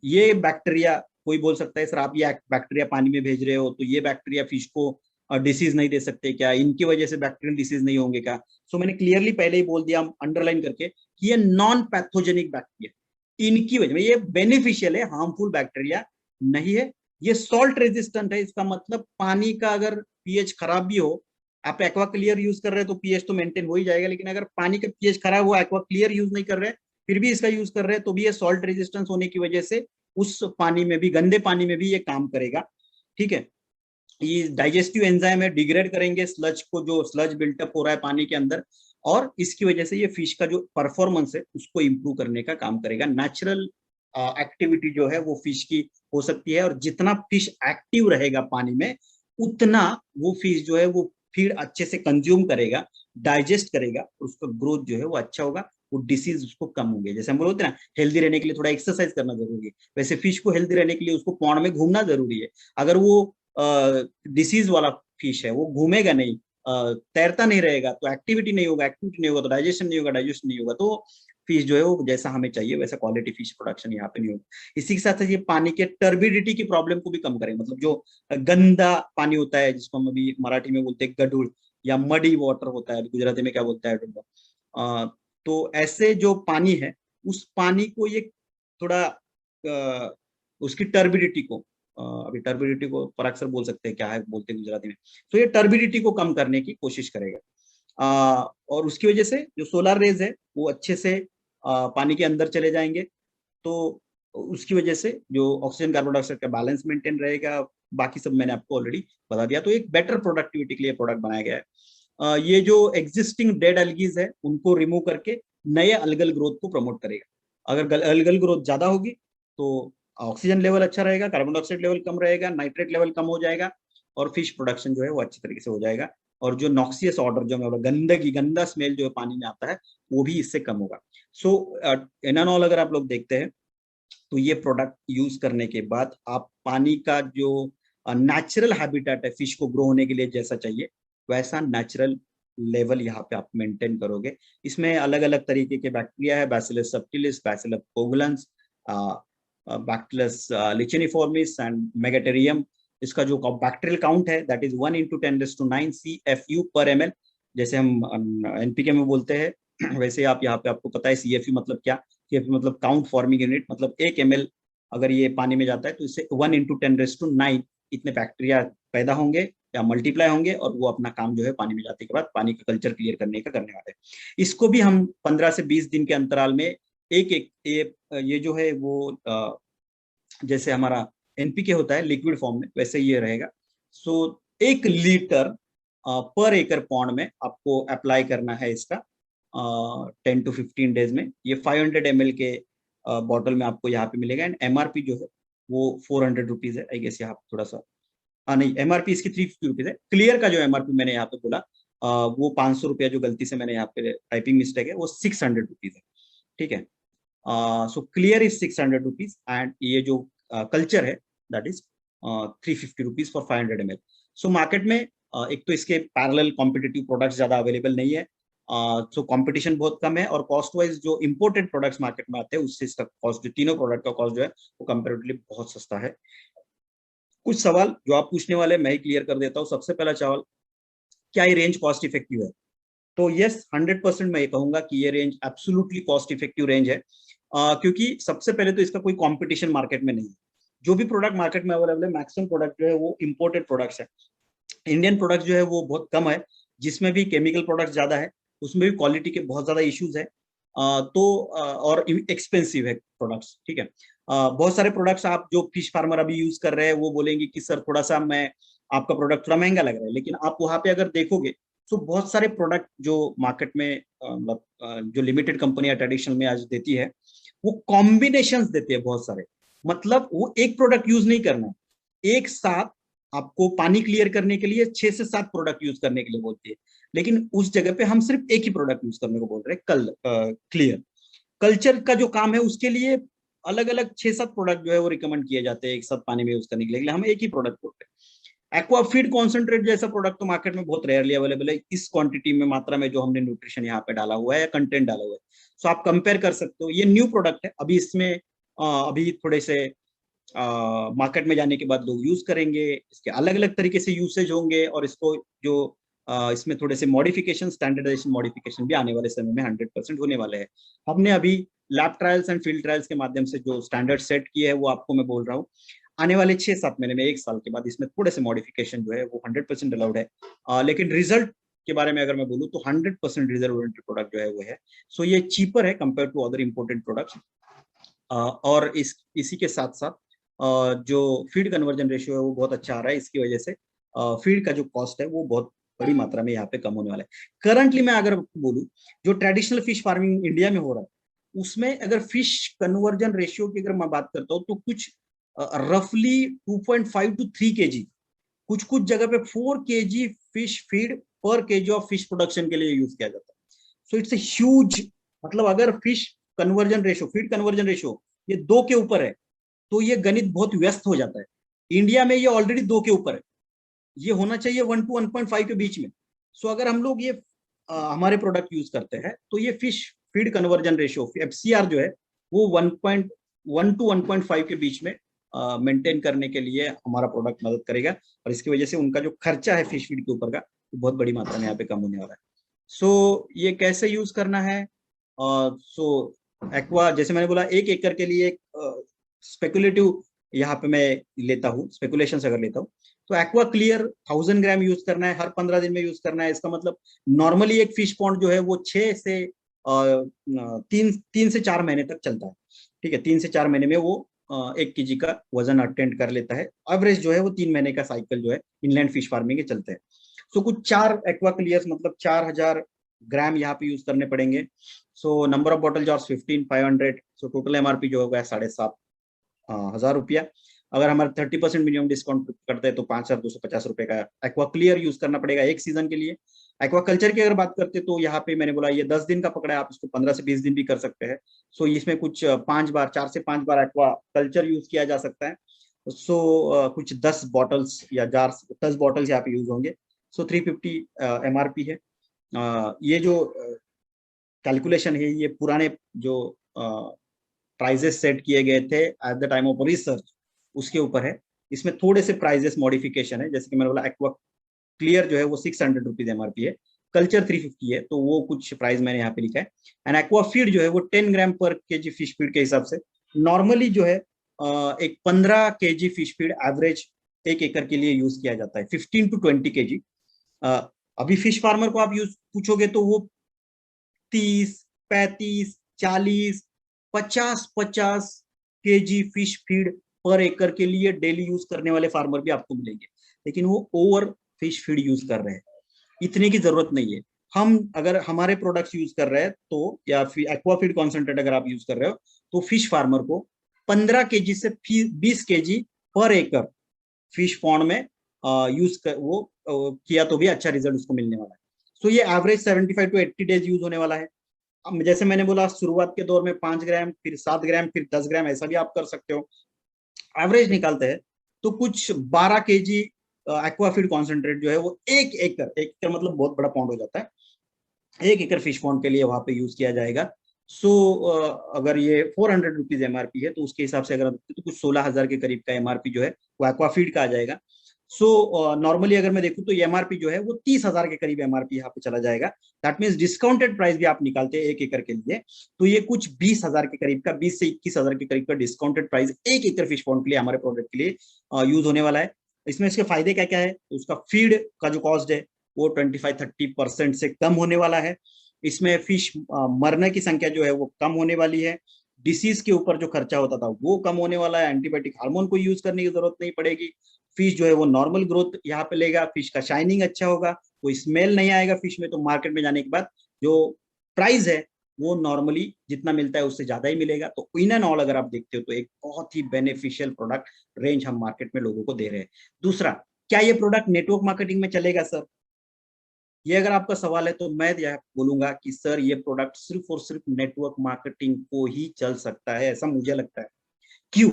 ये बैक्टीरिया, कोई बोल सकता है सर आप ये बैक्टीरिया पानी में भेज रहे हो तो ये बैक्टीरिया फिश को डिसीज नहीं दे सकते क्या, इनकी वजह से बैक्टीरियल डिसीज नहीं होंगे क्या? सो मैंने क्लियरली पहले ही बोल दिया, अंडरलाइन करके, कि ये नॉन पैथोजेनिक बैक्टीरिया, इनकी वजह में ये बेनिफिशियल है, हार्मफुल बैक्टीरिया नहीं है। ये सॉल्ट रेजिस्टेंट है, इसका मतलब पानी का अगर पीएच खराब भी हो, आप एक्वा क्लियर यूज कर रहे हैं तो पीएच तो मेंटेन हो ही जाएगा, लेकिन अगर पानी का पीएच खराब हुआ, एक्वा क्लियर यूज नहीं कर रहे फिर भी इसका यूज कर रहे हैं, तो भी ये सॉल्ट रेजिस्टेंस होने की वजह से उस पानी में भी, गंदे पानी में भी ये काम करेगा, ठीक है। ये डाइजेस्टिव एंजाइम है, डिग्रेड करेंगे स्लज को, जो स्लज बिल्टअप हो रहा है पानी के अंदर, और इसकी वजह से ये फिश का जो परफॉर्मेंस है उसको इंप्रूव करने का काम करेगा। नेचुरल एक्टिविटी जो है वो फिश की हो सकती है, और जितना फिश एक्टिव रहेगा पानी में उतना वो फिश जो है वो फीड अच्छे से कंज्यूम करेगा, डाइजेस्ट करेगा, उसका ग्रोथ जो है वो अच्छा होगा, वो डिसीज उसको कम होंगे। जैसे हम बोलते हैं ना, हेल्दी रहने के लिए थोड़ा एक्सरसाइज करना जरूरी है, वैसे फिश को हेल्दी रहने के लिए उसको पॉन्ड में घूमना जरूरी है। अगर वो डिसीज वाला फिश है, वो घूमेगा नहीं, तैरता नहीं रहेगा, तो एक्टिविटी नहीं होगा, एक्टिविटी नहीं होगा तो डाइजेशन नहीं होगा, डाइजेशन नहीं होगा तो फिश जो है वो जैसा हमें चाहिए वैसा क्वालिटी फिश प्रोडक्शन यहाँ पे नहीं होगा। इसी के साथ ये पानी के टर्बिडिटी की प्रॉब्लम को भी कम करें, मतलब जो गंदा पानी होता है जिसको हम अभी मराठी में बोलते हैं गडूल, या मडी वाटर होता है, गुजराती में क्या बोलता है, तो ऐसे जो पानी है उस पानी को ये थोड़ा उसकी टर्बिडिटी को, अभी टर्बिडिटी को पर अक्सर बोल सकते हैं, क्या है बोलते हैं गुजराती में, तो ये टर्बिडिटी को कम करने की कोशिश करेगा, और उसकी वजह से जो सोलर रेज है वो अच्छे से पानी के अंदर चले जाएंगे, तो उसकी वजह से जो ऑक्सीजन कार्बन डाइऑक्साइड का बैलेंस मेंटेन रहेगा। बाकी सब मैंने आपको ऑलरेडी बता दिया, तो एक बेटर प्रोडक्टिविटी के लिए प्रोडक्ट बनाया गया है। ये जो एग्जिस्टिंग डेड एल्गीज है उनको रिमूव करके नए अलगल ग्रोथ को प्रमोट करेगा। अगर अलगल ग्रोथ ज्यादा होगी तो ऑक्सीजन लेवल अच्छा रहेगा, कार्बन डाइऑक्साइड लेवल कम रहेगा, नाइट्रेट लेवल कम हो जाएगा, और फिश प्रोडक्शन जो है वो अच्छी तरीके से हो जाएगा, और जो नॉक्सियस ऑर्डर जो गंदगी, गंदा स्मेल जो पानी में आता है वो भी इससे कम होगा। सो एनानॉल अगर आप लोग देखते हैं तो ये प्रोडक्ट यूज करने के बाद आप पानी का जो नेचुरल हैबिटेट है फिश को ग्रो होने के लिए जैसा चाहिए वैसा नेचुरल लेवल यहाँ पे आप मेंटेन करोगे। इसमें अलग अलग तरीके के बैक्टीरिया है, बैसिलस सबटिलिस, बैसिलस कोगुलेंस, बैक्टीरियस लिचेनिफॉर्मिस एंड मेगाटेरियम। इसका जो बैक्टीरियल काउंट है दैट इज 1 × 10⁹ CFU पर ml, जैसे हम एनपीके में बोलते हैं वैसे आप यहाँ पे आपको पता है CFU मतलब क्या। CFU मतलब काउंट फॉर्मिंग यूनिट, मतलब 1 ml अगर ये पानी में जाता है तो इससे 1 × 10⁹ इतने बैक्टीरिया पैदा होंगे या मल्टीप्लाई होंगे और वो अपना काम जो है पानी में जाने के बाद पानी का कल्चर क्लियर करने का करने वाले हैं। इसको भी हम 15 से 20 दिन के अंतराल में एक एक ये जो है वो जैसे हमारा एनपीके होता है लिक्विड फॉर्म में, वैसे ये रहेगा। सो 1 लीटर पर एकड़ पॉन्ड में आपको अप्लाई करना है इसका 10 to 15 डेज में। ये 500 ml के बॉटल में आपको यहाँ पे मिलेगा। एंड एमआरपी जो है वो 400 रुपीज है। आई गेस यहाँ पे थोड़ा सा नहीं, एमआरपी इसकी 350 रुपीज है। क्लियर का जो एमआरपी मैंने यहाँ पे बोला वो 500 रुपया, जो गलती से मैंने यहाँ पे टाइपिंग मिस्टेक है, वो 600 रुपीज है। ठीक है, so clear is 600 rupees and ये जो कल्चर है that is 350 rupees for 500 ml। So market में एक तो इसके पैरेलल कॉम्पिटिटिव प्रोडक्ट्स ज्यादा अवेलेबल नहीं है, तो कंपटीशन बहुत कम है, और कॉस्ट वाइज जो इंपोर्टेड प्रोडक्ट्स मार्केट में आते हैं उससे इसका कॉस्ट, जो तीनों प्रोडक्ट का कॉस्ट जो है वो कंपेरेटिवली बहुत सस्ता है। कुछ सवाल जो आप पूछने वाले मैं ही क्लियर कर देता हूँ। सबसे पहला सवाल, क्या ये रेंज कॉस्ट इफेक्टिव है? तो यस, 100% मैं ये कहूंगा कि ये range absolutely cost effective range है, क्योंकि सबसे पहले तो इसका कोई कंपटीशन मार्केट में नहीं है। जो भी प्रोडक्ट मार्केट में अवेलेबल है मैक्सिमम प्रोडक्ट जो है वो इंपोर्टेड प्रोडक्ट्स है। इंडियन प्रोडक्ट जो है वो बहुत कम है, जिसमें भी केमिकल प्रोडक्ट्स ज्यादा है, उसमें भी क्वालिटी के बहुत ज्यादा इश्यूज है, और एक्सपेंसिव है प्रोडक्ट्स। ठीक है, बहुत सारे प्रोडक्ट्स आप जो फिश फार्मर अभी यूज कर रहे हैं वो बोलेंगे कि सर थोड़ा सा मैं आपका प्रोडक्ट थोड़ा महंगा लग रहा है, लेकिन आप वहां पे अगर देखोगे तो बहुत सारे प्रोडक्ट जो मार्केट में जो लिमिटेड कंपनी या ट्रेडिशनल में आज देती है वो कॉम्बिनेशंस देती है बहुत सारे। मतलब वो एक प्रोडक्ट यूज नहीं करना है, एक साथ आपको पानी क्लियर करने के लिए 6 से 7 प्रोडक्ट यूज करने के लिए बोलती है, लेकिन उस जगह पे हम सिर्फ एक ही प्रोडक्ट यूज करने को बोल रहे हैं। क्लियर कल्चर का जो काम है उसके लिए अलग अलग 6-7 प्रोडक्ट जो है वो रिकमेंड किए जाते हैं एक साथ पानी में यूज करने के लिए, हम एक ही प्रोडक्ट बोलते हैं। एक्वाफीड कॉन्सेंट्रेट जैसा प्रोडक्ट तो मार्केट में बहुत रेयरली अवेलेबल है इस क्वांटिटी में, मात्रा में जो हमने न्यूट्रिशन यहाँ पे डाला हुआ है या कंटेंट डाला हुआ है। सो आप कंपेयर कर सकते हो, ये न्यू प्रोडक्ट है, अभी इसमें अभी थोड़े से मार्केट में जाने के बाद लोग यूज करेंगे, इसके अलग अलग तरीके से यूसेज होंगे, और इसको जो इसमें थोड़े से मॉडिफिकेशन, स्टैंडर्डाइजेशन मॉडिफिकेशन भी आने वाले समय में 100% होने वाले हैं। हमने अभी lab trials and field trials के माध्यम से जो स्टैंडर्ड सेट किए है वो आपको मैं बोल रहा हूँ, आने वाले 6-7 महीने में, 1 साल के बाद इसमें थोड़े से मॉडिफिकेशन जो है वो 100% अलाउड है। लेकिन रिजल्ट के बारे में अगर मैं बोलूँ तो 100% रिजल्ट ओरिएंटेड प्रोडक्ट जो है वो है। सो ये चीपर है compare to other imported products. और इसी के साथ साथ जो फीड कन्वर्जन रेशियो है वो बहुत अच्छा आ रहा है, इसकी वजह से फीड का जो कॉस्ट है वो बहुत बड़ी मात्रा में यहाँ पे कम होने वाला है। करंटली मैं अगर बोलूँ जो ट्रेडिशनल फिश फार्मिंग इंडिया में हो रहा है उसमें अगर फिश कन्वर्जन रेशियो की अगर मैं बात करता हूँ तो कुछ रफली 2.5 to 3 kg, कुछ कुछ जगह पे 4 kg फिश फीड पर kg ऑफ फिश प्रोडक्शन के लिए यूज किया जाता है। सो इट्स ए ह्यूज, मतलब अगर fish conversion ratio, feed conversion ratio ये 2 के ऊपर है तो ये गणित बहुत व्यस्त हो जाता है। इंडिया में ये ऑलरेडी 2 के ऊपर है, ये होना चाहिए 1 to 1.5 के बीच में। सो अगर हम लोग ये हमारे प्रोडक्ट यूज करते हैं तो ये fish feed conversion ratio FCR जो है वो 1.1 to 1.5 के बीच में मेंटेन करने के लिए हमारा प्रोडक्ट मदद करेगा, और इसकी वजह से उनका जो खर्चा है फिश फीड के ऊपर का वो बहुत बड़ी मात्रा में यहाँ पे कम होने वाला है। सो ये कैसे यूज करना है? सो एक्वा, जैसे मैंने बोला 1 एकड़ के लिए स्पेकुलेटिव यहाँ पे मैं लेता हूँ, स्पेकुलेशन अगर लेता हूँ तो एक्वा क्लियर 1000 ग्राम यूज करना है, हर 15 दिन में यूज करना है। इसका मतलब नॉर्मली एक फिश पॉन्ड जो है वो 6 से 3 से 4 महीने तक चलता है। ठीक है, 3 से 4 महीने में वो 1 kg का वजन अटेंड कर लेता है। एवरेज जो है वो 3 महीने का साइकिल जो है इनलैंड फिश फार्मिंग के चलते हैं। सो कुछ 4 एक्वा क्लियर्स मतलब 4000 ग्राम यहाँ पे यूज करने पड़ेंगे। So number of bottle jars 15,500। So total MRP जो होगा 7,500 रुपया। अगर हमारे 30% मिनिमम डिस्काउंट करते हैं तो 5,250 रुपए का एक्वा क्लियर यूज करना पड़ेगा एक सीजन के लिए। एक्वा कल्चर की अगर बात करते तो यहाँ पे मैंने बोला ये 10 दिन का पकड़ा है, आप इसको 15 से 20 दिन भी कर सकते हैं। सो इसमें कुछ 5 बार, 4 से 5 बार एक्वा कल्चर यूज किया जा सकता है। सो कुछ 10 बॉटल्स या जार्स, 10 बॉटल्स यहाँ पे यूज होंगे। सो 350 एमआरपी है। ये जो कैलकुलेशन है ये पुराने जो प्राइजेस सेट किए गए थे at the time of research उसके ऊपर है। इसमें थोड़े से प्राइजेस मॉडिफिकेशन है, जैसे कि मैंने बोला एक्वा क्लियर जो है वो 600 रुपीज एमआरपी है, कल्चर 350 है, तो वो कुछ प्राइस मैंने यहाँ पे लिखा है। एंड एक्वा फीड जो है वो 10 ग्राम पर केजी फिश फीड के हिसाब से नॉर्मली जो है एक 15 केजी फिश फीड एवरेज 1 एकड़ के लिए यूज किया जाता है, 15 to 20 केजी। अभी फिश फार्मर को आप यूज पूछोगे तो वो 30, 35, 40, 50 केजी फिश फीड पर एकड़ के लिए डेली यूज करने वाले फार्मर भी आपको मिलेंगे, लेकिन वो ओवर फिश फीड यूज कर रहे हैं। इतने की जरूरत नहीं है। हम अगर हमारे प्रोडक्ट्स यूज कर रहे हैं तो, या फिर एक्वा फीड कॉन्सेंट्रेट अगर आप यूज कर रहे हो, तो फिश फार्मर को 15 केजी से 20 केजी पर एकड़ फिश पॉन्ड में यूज कर वो किया तो भी अच्छा रिजल्ट उसको मिलने वाला है। सो ये एवरेज 75 to 80 डेज यूज होने वाला है। अब जैसे मैंने बोला शुरुआत के दौर में 5 ग्राम, फिर 7 ग्राम, फिर 10 ग्राम, ऐसा भी आप कर सकते हो। एवरेज निकालते हैं तो कुछ 12 केजी एक्वाफीड कॉन्सेंट्रेट जो है वो 1 एकड़ मतलब बहुत बड़ा पॉन्ड हो जाता है, 1 एकड़ फिश पॉन्ड के लिए वहां पे यूज किया जाएगा। सो अगर ये 400 रुपीज एमआरपी है तो उसके हिसाब से अगर तो कुछ 16,000 के करीब का एमआरपी जो है वो एक्वाफीड का आ जाएगा। सो नॉर्मली अगर मैं देखूं तो एमआरपी जो है वो 30,000 के करीब एमआरपी यहाँ पे चला जाएगा। दैट मीन्स डिस्काउंटेड प्राइस भी आप निकालते हैं 1 एकड़ के लिए तो ये कुछ 20,000 के करीब का, 20 से 21,000 के करीब का डिस्काउंटेड प्राइस 1 एकड़ फिश पॉन्ड के लिए हमारे प्रोडक्ट के लिए यूज होने वाला है। इसमें इसके फायदे क्या क्या है, उसका फीड का जो कॉस्ट है वो 25-30% से कम होने वाला है। इसमें फिश मरने की संख्या जो है वो कम होने वाली है। डिसीज के ऊपर जो खर्चा होता था वो कम होने वाला है, एंटीबायोटिक हार्मोन को यूज करने की जरूरत नहीं पड़ेगी। फिश जो है वो नॉर्मल ग्रोथ यहाँ पे लेगा, फिश का शाइनिंग अच्छा होगा, कोई स्मेल नहीं आएगा फिश में। तो मार्केट में जाने के बाद जो प्राइस है वो नॉर्मली जितना मिलता है उससे ज्यादा ही मिलेगा। तो इन एंड ऑल अगर आप देखते हो तो एक बहुत ही बेनिफिशियल प्रोडक्ट रेंज हम मार्केट में लोगों को दे रहे हैं। दूसरा, क्या ये प्रोडक्ट नेटवर्क मार्केटिंग में चलेगा सर? ये अगर आपका सवाल है तो मैं यह बोलूंगा कि सर ये प्रोडक्ट सिर्फ और सिर्फ नेटवर्क मार्केटिंग को ही चल सकता है, ऐसा मुझे लगता है। क्यों?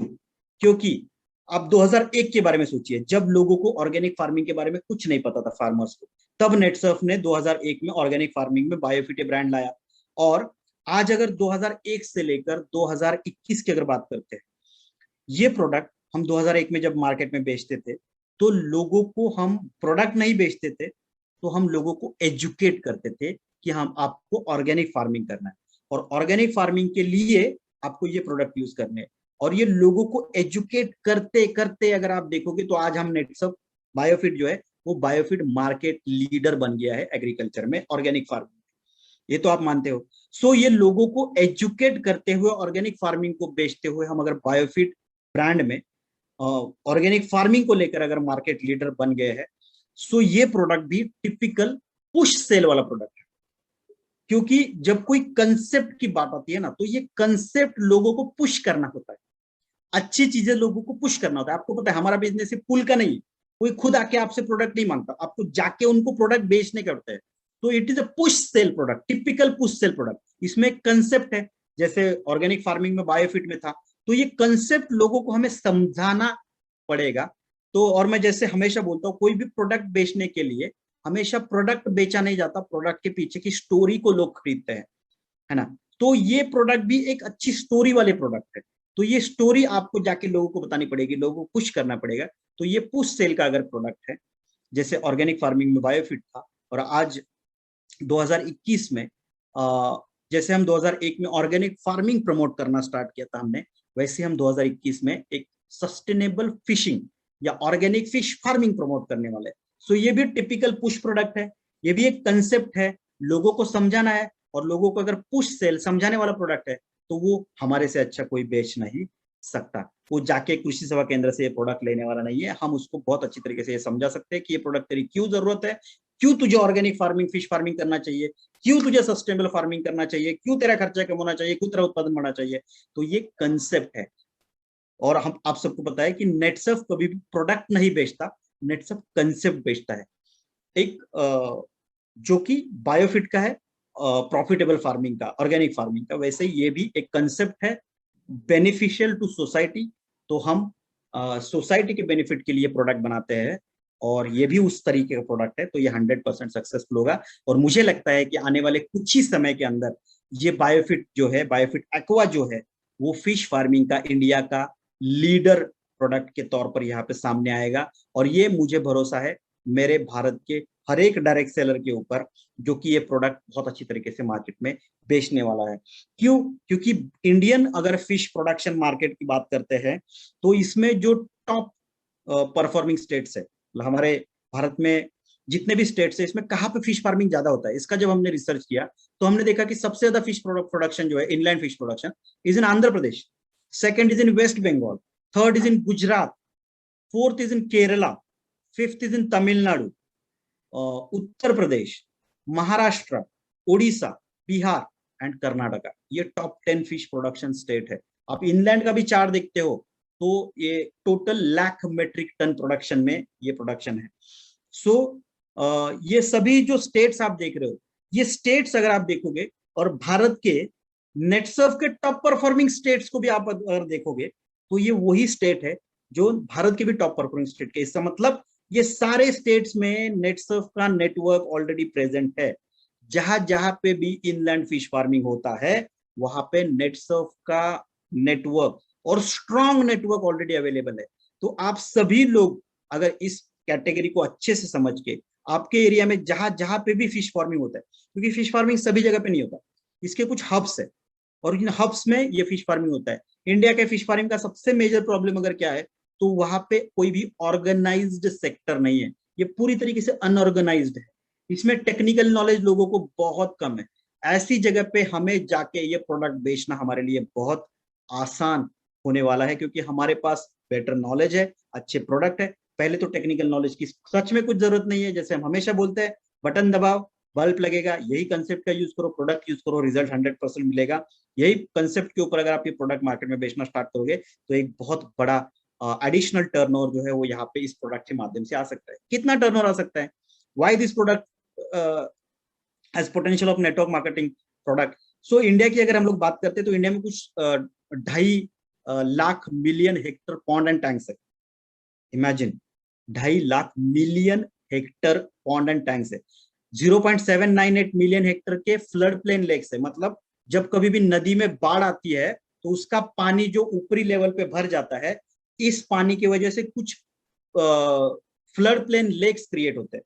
क्योंकि आप 2001 के बारे में सोचिए, जब लोगों को ऑर्गेनिक फार्मिंग के बारे में कुछ नहीं पता था फार्मर्स को, तब नेटसर्फ ने 2001 में ऑर्गेनिक फार्मिंग में बायोफिट ब्रांड लाया। और आज अगर 2001 से लेकर 2021 की अगर बात करते हैं, ये प्रोडक्ट हम 2001 में जब मार्केट में बेचते थे तो लोगों को हम प्रोडक्ट नहीं बेचते थे, तो हम लोगों को एजुकेट करते थे कि हम आपको ऑर्गेनिक फार्मिंग करना है और ऑर्गेनिक फार्मिंग के लिए आपको ये प्रोडक्ट यूज करने हैं। और ये लोगों को एजुकेट करते करते अगर आप देखोगे तो आज हम नेटसर्फ बायोफिट जो है वो बायोफिट मार्केट लीडर बन गया है एग्रीकल्चर में, ऑर्गेनिक फार्मिंग। ये तो आप मानते हो। सो ये लोगों को एजुकेट करते हुए ऑर्गेनिक फार्मिंग को बेचते हुए हम अगर बायोफिट ब्रांड में ऑर्गेनिक फार्मिंग को लेकर अगर मार्केट लीडर बन गए हैं, सो ये प्रोडक्ट भी टिपिकल पुश सेल वाला प्रोडक्ट है। क्योंकि जब कोई कंसेप्ट की बात आती है ना, तो ये कंसेप्ट लोगों को पुश करना होता है, अच्छी चीजें लोगों को पुश करना होता है। आपको पता है हमारा बिजनेस पुल का नहीं, कोई खुद आके आपसे प्रोडक्ट नहीं मांगता, आपको जाके उनको प्रोडक्ट बेचने के होते हैं। तो it is a push sell product, typical push sell product. इसमें कंसेप्ट है, जैसे ऑर्गेनिक फार्मिंग में बायोफिट में था, तो ये कंसेप्ट लोगों को हमें समझाना पड़ेगा। तो और मैं जैसे हमेशा बोलता हूँ, कोई भी प्रोडक्ट बेचने के लिए हमेशा प्रोडक्ट बेचा नहीं जाता, प्रोडक्ट के पीछे की स्टोरी को लोग खरीदते हैं, है ना। तो ये प्रोडक्ट भी एक अच्छी स्टोरी वाले प्रोडक्ट है, तो ये स्टोरी आपको जाके लोगों को बतानी पड़ेगी, लोगों को पुश करना पड़ेगा। तो ये पुश सेल का अगर प्रोडक्ट है, जैसे ऑर्गेनिक फार्मिंग में बायोफिट था, और आज 2021 में जैसे हम 2001 में ऑर्गेनिक फार्मिंग प्रमोट करना स्टार्ट किया था हमने, वैसे हम 2021 में एक सस्टेनेबल फिशिंग या ऑर्गेनिक फिश फार्मिंग प्रमोट करने वाले। सो ये भी टिपिकल पुश प्रोडक्ट है, ये भी एक कंसेप्ट है, लोगों को समझाना है। और लोगों को अगर पुश सेल समझाने वाला प्रोडक्ट है तो वो हमारे से अच्छा कोई बेच नहीं सकता। वो जाके कृषि सेवा केंद्र से ये प्रोडक्ट लेने वाला नहीं है, हम उसको बहुत अच्छी तरीके से ये समझा सकते हैं कि ये प्रोडक्ट तेरी क्यों जरूरत है, क्यों तुझे ऑर्गेनिक फार्मिंग फिश फार्मिंग करना चाहिए, क्यों तुझे सस्टेनेबल फार्मिंग करना चाहिए, क्यों तेरा खर्चा कम होना चाहिए, क्यों तेरा उत्पादन बढ़ना चाहिए। तो ये कंसेप्ट है। और हम आप सबको पता है कि नेटसर्फ कभी भी प्रोडक्ट नहीं बेचता, नेटसर्फ कंसेप्ट बेचता है, एक जो कि बायोफिट का है, प्रॉफिटेबल फार्मिंग का, ऑर्गेनिक फार्मिंग का। वैसे ये भी एक कंसेप्ट है, बेनिफिशियल टू सोसाइटी। तो हम सोसाइटी के बेनिफिट के लिए प्रोडक्ट बनाते हैं, और ये भी उस तरीके का प्रोडक्ट है, तो ये 100% सक्सेसफुल होगा। और मुझे लगता है कि आने वाले कुछ ही समय के अंदर ये बायोफिट जो है, बायोफिट एक्वा जो है, वो फिश फार्मिंग का इंडिया का लीडर प्रोडक्ट के तौर पर यहाँ पे सामने आएगा। और ये मुझे भरोसा है मेरे भारत के हर एक डायरेक्ट सेलर के ऊपर, जो कि ये प्रोडक्ट बहुत अच्छी तरीके से मार्केट में बेचने वाला है। क्यों? क्योंकि इंडियन अगर फिश प्रोडक्शन मार्केट की बात करते हैं तो इसमें जो टॉप परफॉर्मिंग स्टेट्स है, हमारे भारत में जितने भी स्टेट्स है, इसमें कहाँ पे फिश फार्मिंग ज्यादा होता है, इसका जब हमने रिसर्च किया तो हमने देखा कि सबसे ज्यादा फिश प्रोडक्शन जो है, inland fish production is in Andhra Pradesh, second is in West Bengal, third is in Gujarat, fourth is in Kerala, fifth is in Tamil Nadu, Uttar Pradesh, Maharashtra, Orissa, Bihar and Karnataka. ये टॉप 10 फिश प्रोडक्शन स्टेट है। आप इनलैंड का भी चार्ट देखते हो तो ये total lakh metric ton production में ये प्रोडक्शन है। सो ये सभी जो स्टेट्स आप देख रहे हो, ये स्टेट्स अगर आप देखोगे और भारत के नेटसर्फ के टॉप परफॉर्मिंग स्टेट्स को भी आप अगर देखोगे तो ये वही स्टेट है जो भारत के भी टॉप परफॉर्मिंग स्टेट के। इसका मतलब ये सारे स्टेट्स में नेटसर्फ का नेटवर्क ऑलरेडी प्रेजेंट है। जहां जहां पे भी इनलैंड फिश फार्मिंग होता है वहां पे नेटसर्फ का नेटवर्क और स्ट्रॉन्ग नेटवर्क ऑलरेडी अवेलेबल है। तो आप सभी लोग अगर इस कैटेगरी को अच्छे से समझ के आपके एरिया में जहां जहां पे भी फिश फार्मिंग होता है, क्योंकि फिश फार्मिंग सभी जगह पे नहीं होता, इसके कुछ हब्स है और इन हब्स में ये फिश फार्मिंग होता है। इंडिया के फिश फार्मिंग का सबसे मेजर प्रॉब्लम अगर क्या है तो वहां पे कोई भी ऑर्गेनाइज्ड सेक्टर नहीं है, ये पूरी तरीके से अनऑर्गेनाइज्ड है। इसमें टेक्निकल नॉलेज लोगों को बहुत कम है। ऐसी जगह पे हमें जाके ये प्रोडक्ट बेचना हमारे लिए बहुत आसान होने वाला है, क्योंकि हमारे पास बेटर नॉलेज है, अच्छे प्रोडक्ट है। पहले तो टेक्निकल नॉलेज की सच में कुछ जरूरत नहीं है। जैसे हम हमेशा बोलते हैं, बटन दबाओ बल्ब लगेगा, यही कंसेप्ट का यूज करो, प्रोडक्ट यूज करो, रिजल्ट 100% मिलेगा। यही कंसेप्ट के ऊपर अगर आप ये प्रोडक्ट मार्केट में बेचना स्टार्ट करोगे तो एक बहुत बड़ा एडिशनल टर्नओवर जो है वो यहाँ पे इस प्रोडक्ट के माध्यम से आ सकता है। कितना टर्नओवर आ सकता है? Why this product has potential of network marketing product. So India की अगर हम लोग बात करते हैं तो इंडिया में कुछ 2.5 lakh million hectare pond and tanks है। इमेजिन 2.5 lakh million hectare pond and tanks है। 0.798 मिलियन हेक्टर के फ्लड प्लेन लेक्स है। मतलब जब कभी भी नदी में बाढ़ आती है तो उसका पानी जो ऊपरी लेवल पे भर जाता है, इस पानी की वजह से कुछ फ्लड प्लेन लेक्स क्रिएट होते हैं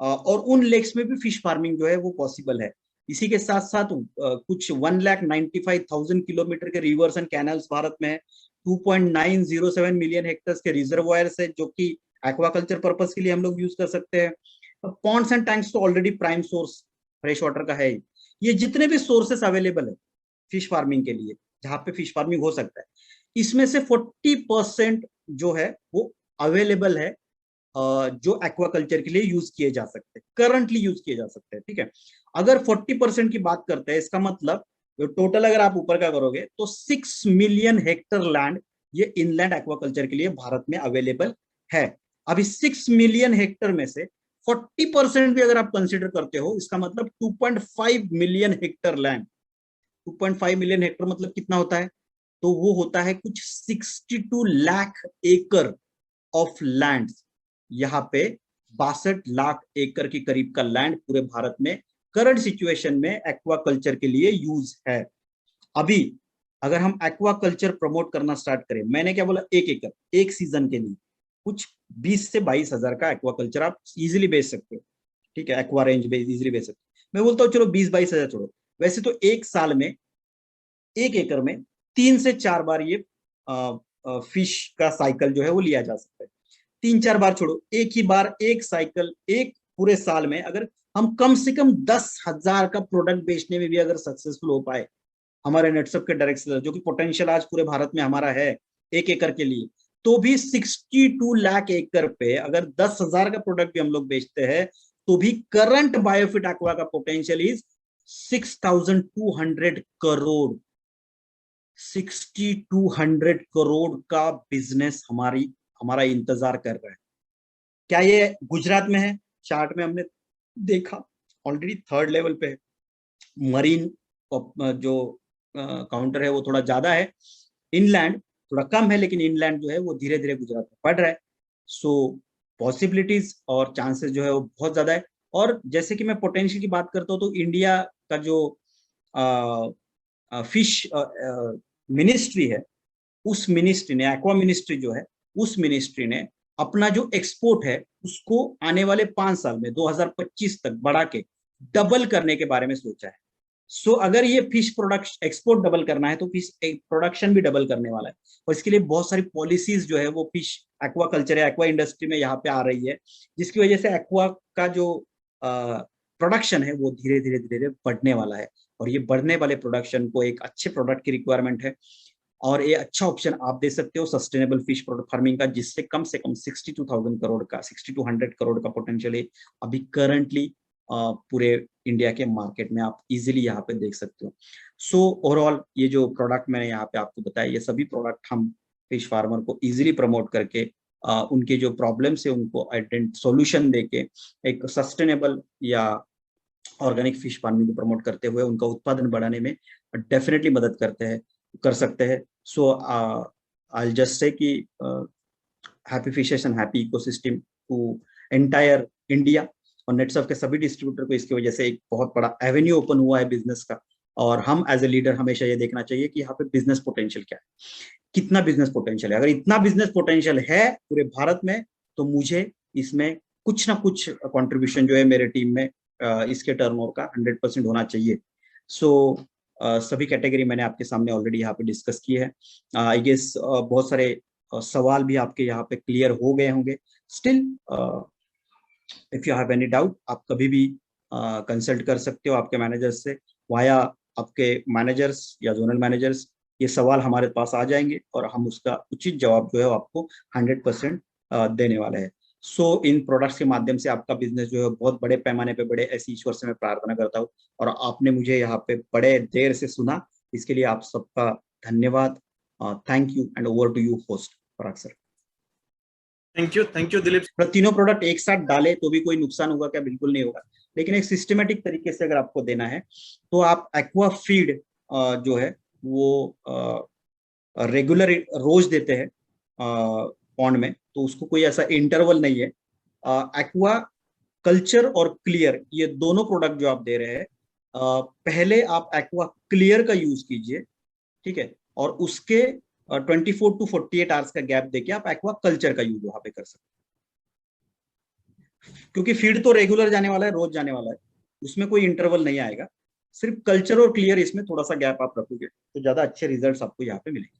और उन लेक्स में भी फिश फार्मिंग जो है वो पॉसिबल है। इसी के साथ साथ कुछ 1,95,000 किलोमीटर के रिवर्स एंड कैनल्स भारत में है। 2.907 मिलियन हेक्टर्स के रिजर्वायर्स है जो कि एक्वाकल्चर पर्पस के लिए हम लोग यूज कर सकते हैं। पॉन्ड्स एंड टैंक्स तो already prime source fresh water का है। ये जितने भी सोर्सेस अवेलेबल है फिश फार्मिंग के लिए, जहां पे फिश फार्मिंग हो सकता है, इसमें से 40% जो है वो अवेलेबल है जो एक्वाकल्चर के लिए यूज किए जा सकते हैं, करंटली यूज किए जा सकते हैं। ठीक है, अगर 40% की बात करते हैं, इसका मतलब टोटल अगर आप ऊपर का करोगे तो 6 मिलियन हेक्टर लैंड ये इनलैंड एक्वाकल्चर के लिए भारत में अवेलेबल है। अभी 6 मिलियन हेक्टर में से 40% भी अगर आप कंसिडर करते हो, इसका मतलब 2.5 million Hector land. 2.5 million Hector मतलब कितना होता है? तो वो होता है कुछ 62 लाख एकड़ ऑफ लैंड। यहाँ पे 62 लाख एकड़ के करीब का लैंड पूरे भारत में करंट सिचुएशन में एक्वाकल्चर के लिए यूज है। अभी अगर हम एक्वाकल्चर प्रमोट करना स्टार्ट करें, मैंने क्या बोला, 1 एकड़ एक सीजन के लिए कुछ 20 से 22 हजार का एक्वाकल्चर आप इजीली बेच सकते हो। ठीक है, एक्वा रेंज में इजीली बेच सकते हो। मैं बोलता हूँ चलो 20-22 हजार छोड़ो, वैसे तो एक साल में 1 एकड़ में 3 से 4 बार ये फिश का साइकिल जो है वो लिया जा सकता है। 3-4 बार छोड़ो, एक ही बार एक साइकिल एक पूरे साल में अगर हम कम से कम 10,000 का प्रोडक्ट बेचने में भी अगर सक्सेसफुल हो पाए हमारे नेटसप के डायरेक्ट सेलर, जो कि पोटेंशियल आज पूरे भारत में हमारा है 1 एकड़ के लिए, तो भी 62 लाख एकड़ पे अगर 10,000 का प्रोडक्ट भी हम लोग बेचते हैं तो भी करंट बायोफिट एक्वा का पोटेंशियल इज 6,200 करोड़। 6,200 करोड़ का बिजनेस हमारा इंतजार कर रहा है। क्या ये गुजरात में है? चार्ट में हमने देखा ऑलरेडी 3rd लेवल पे है। मरीन जो काउंटर है वो थोड़ा ज्यादा है, इनलैंड थोड़ा कम है, लेकिन इनलैंड जो है वो धीरे धीरे गुजरात में बढ़ रहा है। सो पॉसिबिलिटीज और चांसेस जो है वो बहुत ज्यादा है। और जैसे कि मैं पोटेंशियल की बात करता हूँ तो इंडिया का जो फिश मिनिस्ट्री है, उस मिनिस्ट्री ने, एक्वा मिनिस्ट्री जो है, उस मिनिस्ट्री ने अपना जो एक्सपोर्ट है उसको आने वाले 5 साल में 2025 तक बढ़ा के डबल करने के बारे में सोचा है। सो अगर ये फिश प्रोडक्ट एक्सपोर्ट डबल करना है तो फिश प्रोडक्शन भी डबल करने वाला है। और इसके लिए बहुत सारी पॉलिसीज जो है वो फिश एक्वा कल्चर है, एक्वा इंडस्ट्री में यहाँ पे आ रही है, जिसकी वजह से एक्वा का जो प्रोडक्शन है वो धीरे धीरे धीरे धीरे बढ़ने वाला है। और ये बढ़ने वाले प्रोडक्शन को एक अच्छे प्रोडक्ट की रिक्वायरमेंट है, और ये अच्छा ऑप्शन आप दे सकते हो सस्टेनेबल फिश फार्मिंग का, जिससे कम से कम 62,000 करोड़ का, 6200 करोड़ का पोटेंशियल है अभी करंटली पूरे इंडिया के मार्केट में आप इजीली यहाँ पे देख सकते हो। सो ओवरऑल ये जो प्रोडक्ट मैंने यहाँ पे आपको बताया, ये सभी प्रोडक्ट हम फिश फार्मर को इजीली प्रमोट करके उनके जो प्रॉब्लम्स है उनको सोल्यूशन देके एक सस्टेनेबल या ऑर्गेनिक फिश फार्मिंग को प्रमोट करते हुए उनका उत्पादन बढ़ाने में डेफिनेटली मदद कर सकते हैं। सो आई जस्ट से कि happy fishes and happy ecosystem to entire India. और नेटसर्फ के सभी डिस्ट्रीब्यूटर को इसकी वजह से एक बहुत बड़ा एवेन्यू ओपन हुआ है बिजनेस का। और हम एज ए लीडर हमेशा ये देखना चाहिए कि यहाँ पे बिजनेस पोटेंशियल क्या है, कितना बिजनेस पोटेंशियल है। अगर इतना बिजनेस पोटेंशियल है पूरे भारत में तो मुझे इसमें कुछ ना कुछ कंट्रीब्यूशन जो है मेरे टीम में इसके टर्नओवर का 100% होना चाहिए। सो सभी कैटेगरी मैंने आपके सामने ऑलरेडी यहाँ पे डिस्कस की है। आई गेस बहुत सारे सवाल भी आपके यहाँ पे क्लियर हो गए होंगे। Still if you have any doubt आप कभी भी कंसल्ट कर सकते हो आपके मैनेजर्स से, वाया आपके मैनेजर्स या जोनल मैनेजर्स। ये सवाल हमारे पास आ जाएंगे और हम उसका उचित जवाब जो है आपको 100% देने वाले हैं। सो इन प्रोडक्ट्स के माध्यम से आपका बिजनेस जो है बहुत बड़े पैमाने पे बढ़े, ऐसी ईश्वर से मैं प्रार्थना करता हूँ। और आपने मुझे यहाँ पे बड़े देर से सुना, इसके लिए आप सबका धन्यवाद। Thank you and over to you host Parag sir. Thank you Dilip. तीनों प्रोडक्ट एक साथ डाले तो भी कोई नुकसान होगा क्या? बिल्कुल नहीं होगा, लेकिन एक सिस्टमेटिक तरीके से अगर आपको देना है तो आप एक्वा फीड जो है वो रेगुलर रोज देते हैं पॉन्ड में, तो उसको कोई ऐसा इंटरवल नहीं है। एक्वा कल्चर और क्लियर ये दोनों प्रोडक्ट जो आप दे रहे हैं, पहले आप एक्वा क्लियर का यूज कीजिए, ठीक है, और उसके 24 to 48 आवर्स का गैप देके आप एक्वा कल्चर का यूज वहां पे कर सकते हैं। क्योंकि फीड तो रेगुलर जाने वाला है, रोज जाने वाला है, उसमें कोई इंटरवल नहीं आएगा। सिर्फ कल्चर और क्लियर इसमें थोड़ा सा गैप आप रखोगे तो ज्यादा अच्छे रिजल्ट्स आपको यहाँ पे मिलेंगे।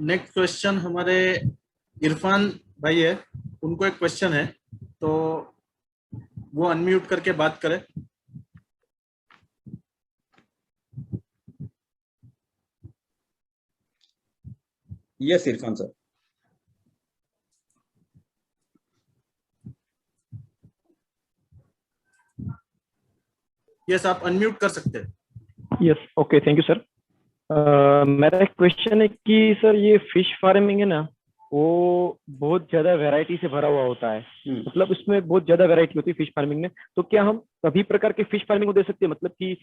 नेक्स्ट क्वेश्चन हमारे इरफान भाई है, उनको एक क्वेश्चन है, तो वो अनम्यूट करके बात करें। Yes Irfan sir. यस, आप अनम्यूट कर सकते हैं। Yes, okay, thank you sir. मेरा एक क्वेश्चन है कि सर ये फिश फार्मिंग है ना, वो बहुत ज्यादा वैरायटी से भरा हुआ होता है, मतलब उसमें बहुत ज्यादा वैरायटी होती है फिश फार्मिंग में। तो क्या हम सभी प्रकार के फिश फार्मिंग को दे सकते हैं? मतलब कि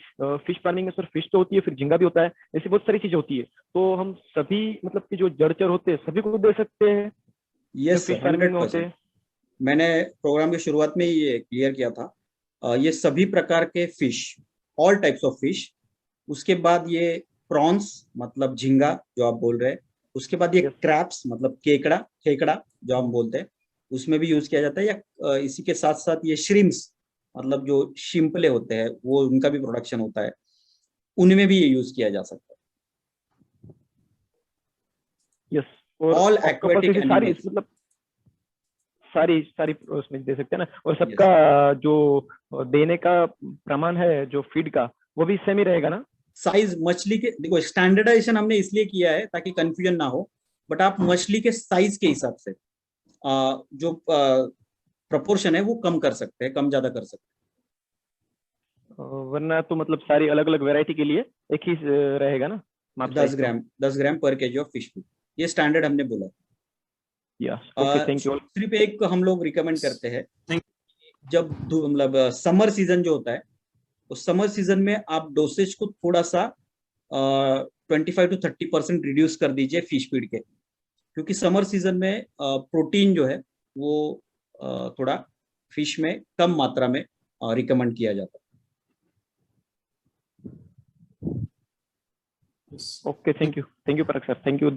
फिश फार्मिंग में सर फिश तो होती है, फिर झींगा भी होता है, ऐसी बहुत सारी चीजें होती है, तो हम सभी मतलब कि जो जड़चर होते हैं सभी को दे सकते हैं? यस, फिश फार्मिंग में होते हैं। मैंने प्रोग्राम की शुरुआत में ही ये क्लियर किया था, ये सभी प्रकार के fish, all types of fish. उसके बाद ये प्रॉन्स मतलब झींगा जो आप बोल रहे हैं, उसके बाद ये क्रैप्स मतलब खेकड़ा जो हम बोलते हैं, उसमें भी यूज किया जाता है। या इसी के साथ साथ ये श्रिम्स मतलब जो शिंपले होते हैं वो, उनका भी प्रोडक्शन होता है, उनमें भी ये यूज किया जा सकता है। यस, और ऑल एक्वेटिक एनिमल्स, मतलब सारी उसमें दे सकते हैं ना। और सबका जो देने का प्रमाण है जो फीड का, वो भी सेम ही रहेगा ना? साइज मछली के, देखो स्टैंडर्डाइजेशन हमने इसलिए किया है ताकि कंफ्यूजन ना हो, बट आप मछली के साइज के हिसाब से जो प्रपोर्शन है वो कम कर सकते हैं, कम ज्यादा कर सकते हैं। वरना तो मतलब सारी अलग अलग वैरायटी के लिए एक ही रहेगा ना? 10 ग्राम पर केजी ऑफ फिश फूड, ये स्टैंडर्ड हमने बोला। Thank you. सिर्फ एक हम लोग रिकमेंड करते हैं, जब मतलब समर सीजन जो होता है, उस समर सीजन में आप डोसेज को थोड़ा सा 25 to 30% रिड्यूस कर दीजिए फिश फीड के, क्योंकि समर सीजन में प्रोटीन जो है वो थोड़ा फिश में कम मात्रा में रिकमेंड किया जाता है। ओके, थैंक यू परख सर, थैंक यू।